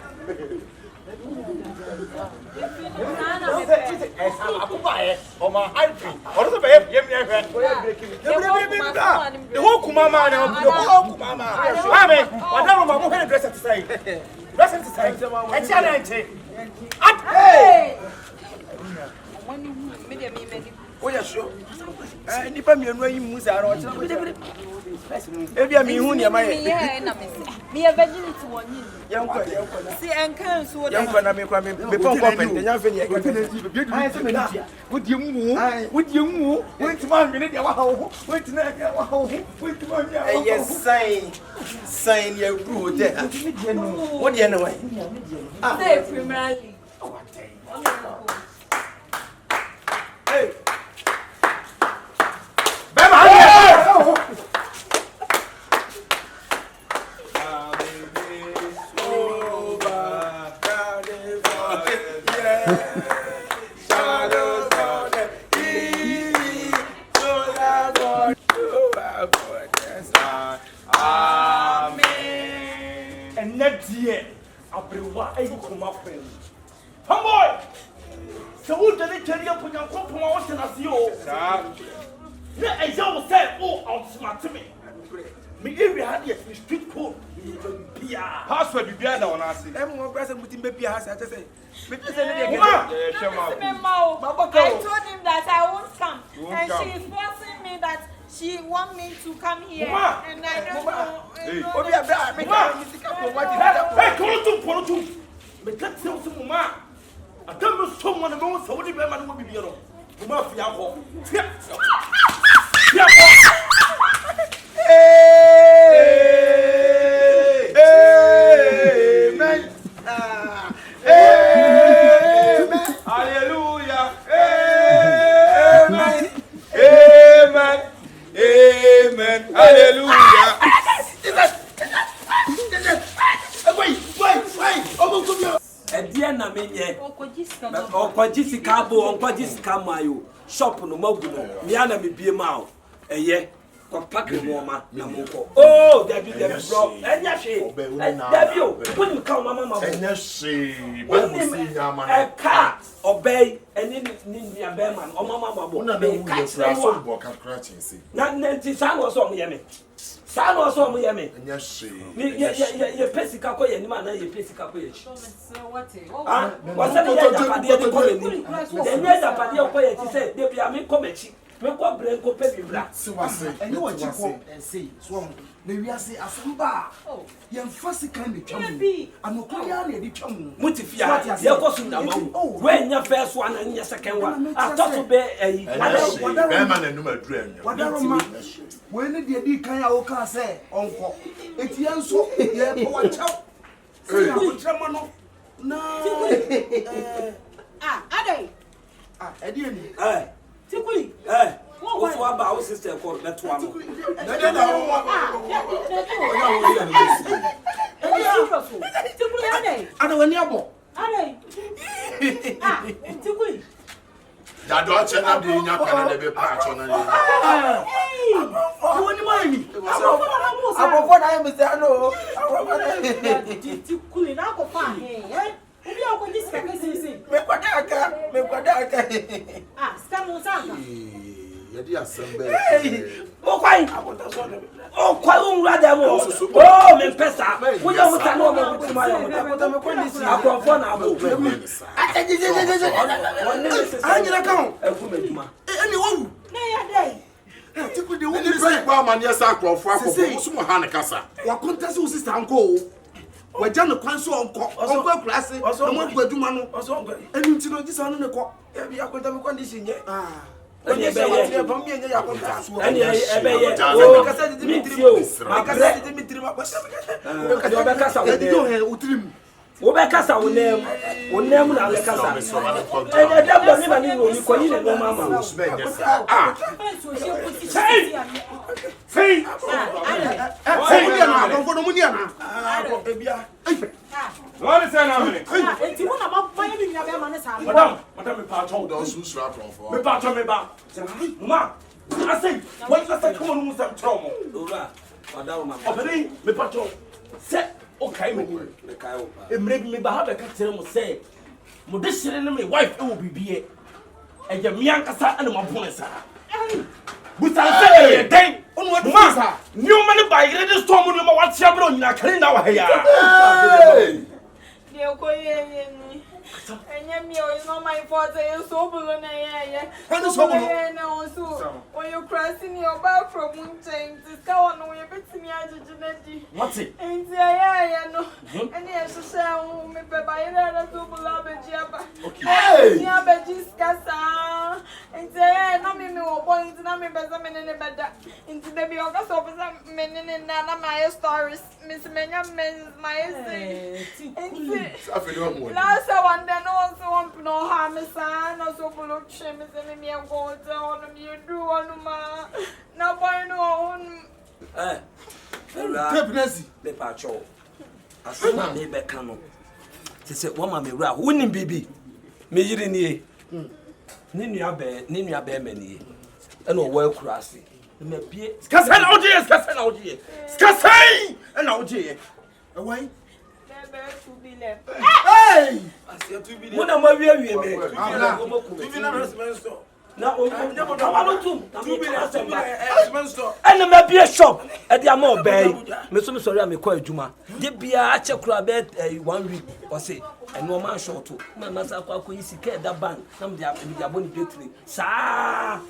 F: Oh, my high tree. What is the babe? The whole Kumama, the whole Kumama. I mean, whatever my mother dress at the same. Dress at the same. And challenge. Hey!
A: Oh, yeah, sure. I never knew you moved out. Maybe I'm in here, my
E: me a virginity one.
A: young
E: See, and can so
A: young man, I'm coming before company. The young thing, I would you move? Would you move? Wait to 1 minute. Wait to one. Yes, sign your good there. What do you know?
E: say primarily.
A: Hey.
E: I told him that I won't come, and she is forcing me that she wants me to come here, and I don't know.
F: Hey, hallelujah. Amen. Amen. Amen. Hallelujah.
B: Ediana menye. Okojisika bo, okojisika mayo. Shop no maguno. Miana me bie ma o. Eye. Ko pack mo ma na moko. Oh, Debbie bro. Enya hwe. Debbie o, woni ka mama mama.
C: Enya hwe. Ba mo si nyama na.
B: Eka obey eni ni abe man. O mama mama.
C: Una na wu ye fra so bo ka scratching si.
B: Na nti sa no so mo ye me. Sa no so mo ye me.
C: Enya hwe.
B: Ni ye pesika ko ye ni ma na ye pesika ko ye.
E: What?
B: Ah, what's that? The party ko ye ti say Debbie am ko mechi. Me ko brain ko pe bibla.
C: Si wase.
F: Eni wa chiko say so na wi ase asamba. Ye mfasi kan be twamu. Anokoya na ye di twamu.
B: Mutifia. Ye ko so na mawu. We nya first one and nya second one. Atoto be eh.
C: Be man na numa duru anya.
F: Wadaroma. We ne de di kan ya wo ka say onko. Eti enso ye ko wa chaw. Say na ko trama no. Na.
D: Adai.
F: Edi eni.
D: Tikuli.
B: What's what about our sister called that one?
C: Ya do ache na bi nya kana na be patch on na.
F: Woni mami.
A: Abofo na me say no.
D: Tikuli na ko fa he. Obi o ko disika kesisi.
A: Me kwada aka.
D: Stamu sanga.
C: Ya di asembe.
B: O kwai. O kwai un rada mo. Oh, me pesa. Wo ya muta no mo mutima ya muta. Me ko disi. Akrofo na abo.
F: Anyira kan.
B: Efu meduma.
F: Eni wo.
D: Na ya dai.
C: Tikudi wo ni say pa man ya sa akrofo akofo so mo ha ne kasa.
F: Wa kontase wo sister anko. Waja no kwan so onko akurase no mo aduma no enu nti no gisa no ne ko
A: E bi akonta me condition ye.
B: Oni be ye.
A: Ba mi enye akonta so.
B: Ani ebe ye.
A: O kasa Dimitri. Kasa Dimitri ma.
B: Yo be kasa wo.
F: e di do he utrim
B: wo be kasa wo nem na be kasa dem do me ma ni no ni ko yi ne mama Say
C: na ko no mu ni na bia
I: what is that happening
D: enti mo na ma ya bi nya be ma ne sa
I: madam me pa chon
C: don su sra from for
I: me pa chon me ba ma I say what you say come on mu sam tromo
B: ora madam ma
I: obere me pa chon say okay me ni kai o emre bi me ba ha be ka tere mo say mo de sire ne me wife e wo bibie e je me ankasa ene mo bone sa busan say e den onu wa busa ni o mane ba yire de storm ni mo wa tia bro nyina kare na wa he ya
J: de ko ye ni enya mi o is not my fault you so below na ye
C: and so below
J: na osu when you crossing your back from mountain to go on we betimi ajiji na di
I: what it
J: enti ya no eni e sese hu me be ba yire na so below be ji aba
C: okay
J: ni abeji skasa enti na me wo boy enti na me be za me ne beda enti de bi o ka so be za me ne na my stories miss menya my say enti
C: afeli wa mo
J: last one then also no harm son no so full of shame me go down me do one ma na boy no
B: pregnancy me pa cho asema me be ka no ti se wo ma me wura wonim bibi me yiri nie ni nua be me nie e no wo akura ase me pie
I: skasa na oje skasa na oje e why
C: hey
B: muna ma wie me na o and me be a shop e dey am obey me so me sorry am ko adwuma de bia a che kura be 1 week o say and no man short na masa kwa ko isika da ban na me dey aboni betri sa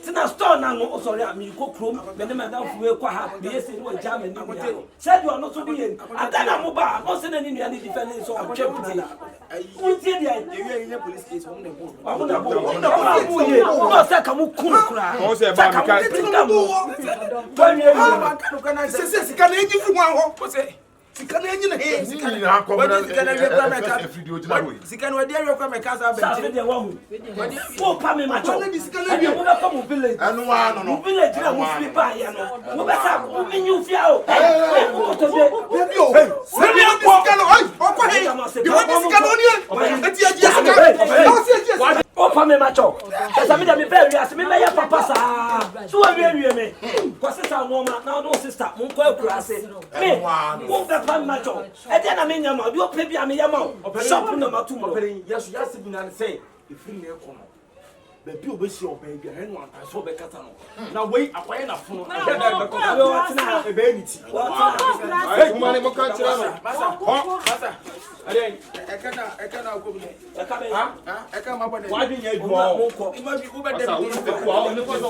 B: tina store na no sorry am ko krom me ne madam fuwe kwa ha be yesi no Germany ni said you are not so be adana mo ba o se na ni nua ni defend so o twem ti o tie dia you police case o mo na bo no say ka mo kun kura
I: o se ba mi ka
B: tinga mo
C: se sika na enyi fu ho o se sika na enyi na he
A: sika na akọ bra sika na we kwa meka sika na we dey we kwa meka sa
B: sa be dey wa hu o pa me ma cho e dey mo be come village
C: anu wa no
B: village na mo fi ba ya no mo be sa ko me nyu fi a o o to de
C: baby o baby o sika no ai o kwa he di wo sika no ni eti aji sika o si aji
B: o pa me ma cho esa me dey me be wi ase me ya papa sa so wa wi me ko sister no ma na no sister mo ko akura ase me wo be pa me ma cho e dey na me nya ma bi o pe bi am ya ma shop na ma tu mo
I: yes bi na say ifiri na ekono be bi obesi oba bi he no anta so be kata no na wei akwaye na fono e be ko na e be niti hey kuma ne mo kan tira no
A: masa
I: ade
A: e kana ko bi
I: e ka be
A: ha e ka ma bone
I: wa bi nya edu o
A: ko ima bi ko be de
I: ko o ne ko so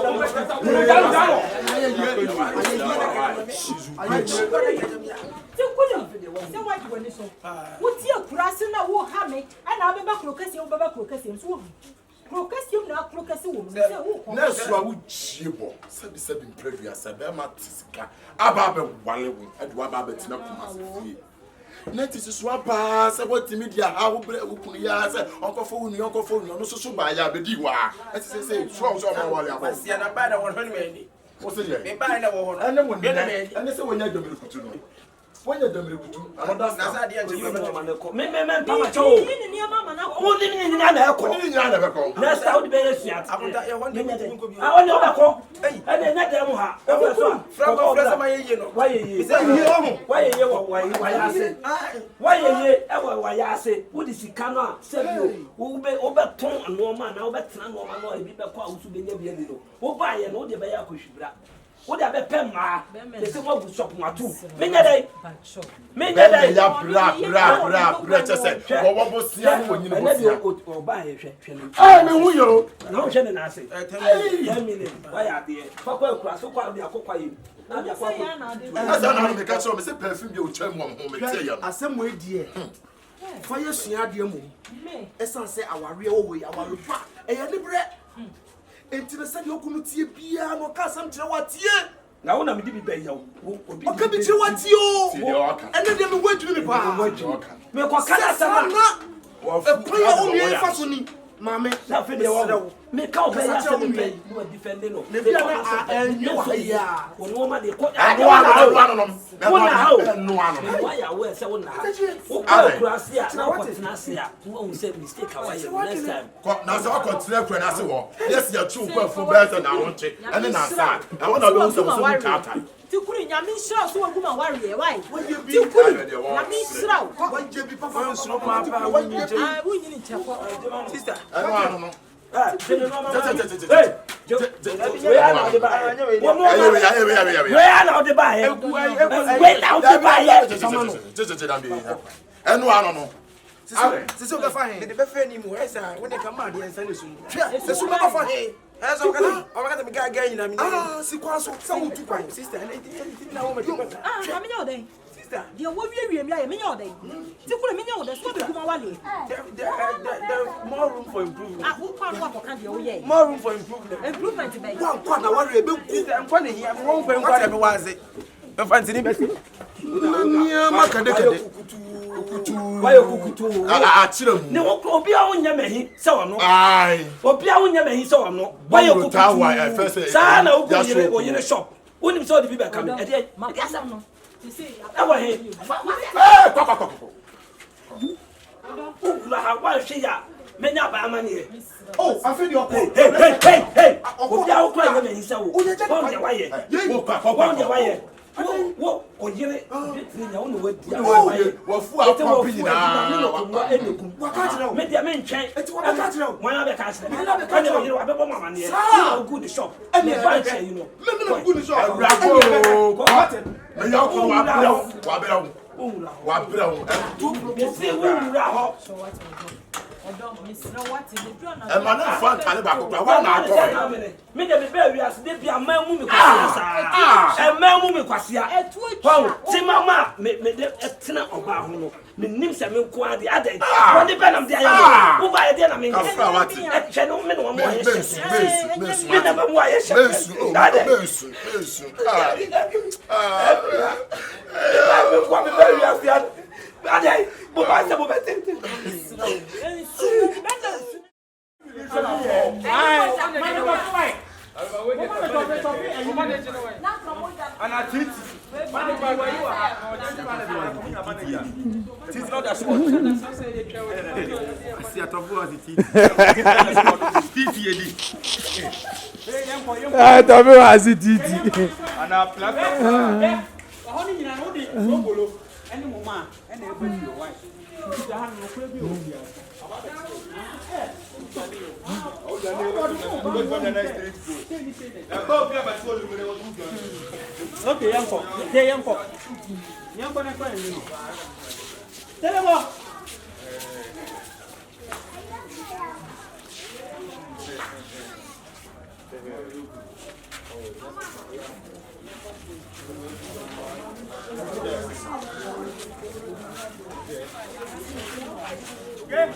D: se wa ji woni so wo tie kurase na wo ha me na be ba krokasi wo be ba krokasi so krokasi na krokasi wo se wo
C: na so a wo jiebo sabi mpredua sabi ma tisika aba be wale wo adu aba be tina kuma se na tisi so aba se what media ha wo bre wo kunu ya se onkofo unu no so ba ya be di wa eti se so ma wale aba
A: se na ba da won hwe me
C: o se ye
A: me ba na wo ho no
C: ene mo ne ene se wonya domiri kutu no wonya domiri kutu
A: na sa dia nti
B: me pa ma cho
D: ni mama na
B: wo ni ni na e ko
C: ni nya na be ko
B: na Saudi be yesu at
A: abuta ye won de ko bi
B: a woni o be ko ene na dem ha o be so
A: fra ma ye no
B: wa ye wa ya ase wa ye e wa ya ase wo di sika no a se bi wo be ton no ma na wo be tena no ma no e bi be ko a wo su be nya bi ani no wo ba ye no wo de be ya ko hwibra wo de be pem ma de se mo bu shop ma tu me nya dai
C: ya bra chese wo bo sia no wonyi no bo sia
B: o ba ye hwe no
C: ah me hu yo
B: na wo hwe ne na ase 10 million wa ya de fa kwa kura so kwa de akokwa ye na de akokwa
C: asa na me ka so me se perfume bi o twa mu ho me tie ya no
F: asem we die fa ye sua de mu esan se aware o we aware pa e ye libre entine se de okunu tie bia no ka sam kire wa tie
I: Now when I'm the baby, you
F: okay, but you want you? And then they wait to me, pa. Me ko kana sama. E play o mi fa so ni. Mame,
I: na fe de wo. Me ka o be ya se me pay. You defend no.
F: Ne bia na enyo wa ya.
I: Ono ma de ko.
C: No.
I: Why ya we say wona. O ko kurase a na ko tenase a. Wo say mistake a why next time.
C: Na so ko tire kura na se wo. Yes ya true kwa fu better na wonche. Ene na sa. Na wona be so kata.
D: Tikuri nyame nshira so aguma warrior why? Tikuri nyame nshira wo.
F: Wanje bi papa nsoro papa wanje.
D: Ah, wo nyini cheko.
F: Sister,
C: no.
I: Hey,
F: Sister, go fine. The buffet ni mo esa when they come out there send sum. The sum go fine. Esa o kana me ga ga nyina me. Ah, si kwa so sa wo tu kwan. Sister, na wo me tu kwan.
D: Ah, na me nyode.
F: Sister,
D: dia wo wie me aye me nyode. Tikuri me nyode so be kuma wale.
F: There more room for improvement.
D: Ah, wo kwa wo kan dia wo ye.
F: More room for improvement.
D: Improvement be.
F: One kwa na worry be ku. Nkwa na here. One kwa na me waze. Mfanti ni besi. Nya makade.
I: Why you kukutu?
C: Chiramu.
I: Ne obi a wonya mehi se wono.
C: Ai.
I: Obi a wonya mehi se wono. Why you kukutu? Sa na oyire shop. Wonim se odi bi be kam. E dey asam no.
D: You see,
I: I want him. Why she ya? Menya ba mani.
C: Oh, I feel your call.
I: Hey. Obi a wo kwa me hisa wo. Won ya waye. Won ya waye. Wo oyire. Nya wo no wadi ya waye.
C: Wo fu a company na.
I: Wa ka tire wo. Me dia me ntwen. Eti wo ka tire wo. Mo ya be ka tire. Me na be ka tire wo. Abebo mama ne. You go the shop. Me buy chair you know.
C: Me no go the shop. Bravo. Me ya ko wa bra wo.
I: Me say wo wura ho.
C: E ma na fan kale ba ko wa na ato.
I: Me de be be wi as de bia ma mu mi kwasia sa. E ma mu mi kwasia. Wow, ti mama me de etena oba ho no. Me nim se me ko ade ade. Wo de be nam de ayo. Wo ba ye de na me. E che no me no mo ye she. Me na mo ye she.
C: Besu.
I: Me ko me be wi as ya. Ade, bo ba se bo be tente.
B: Okay, yanko. Yanko na kwa nini? Telemo. Okay.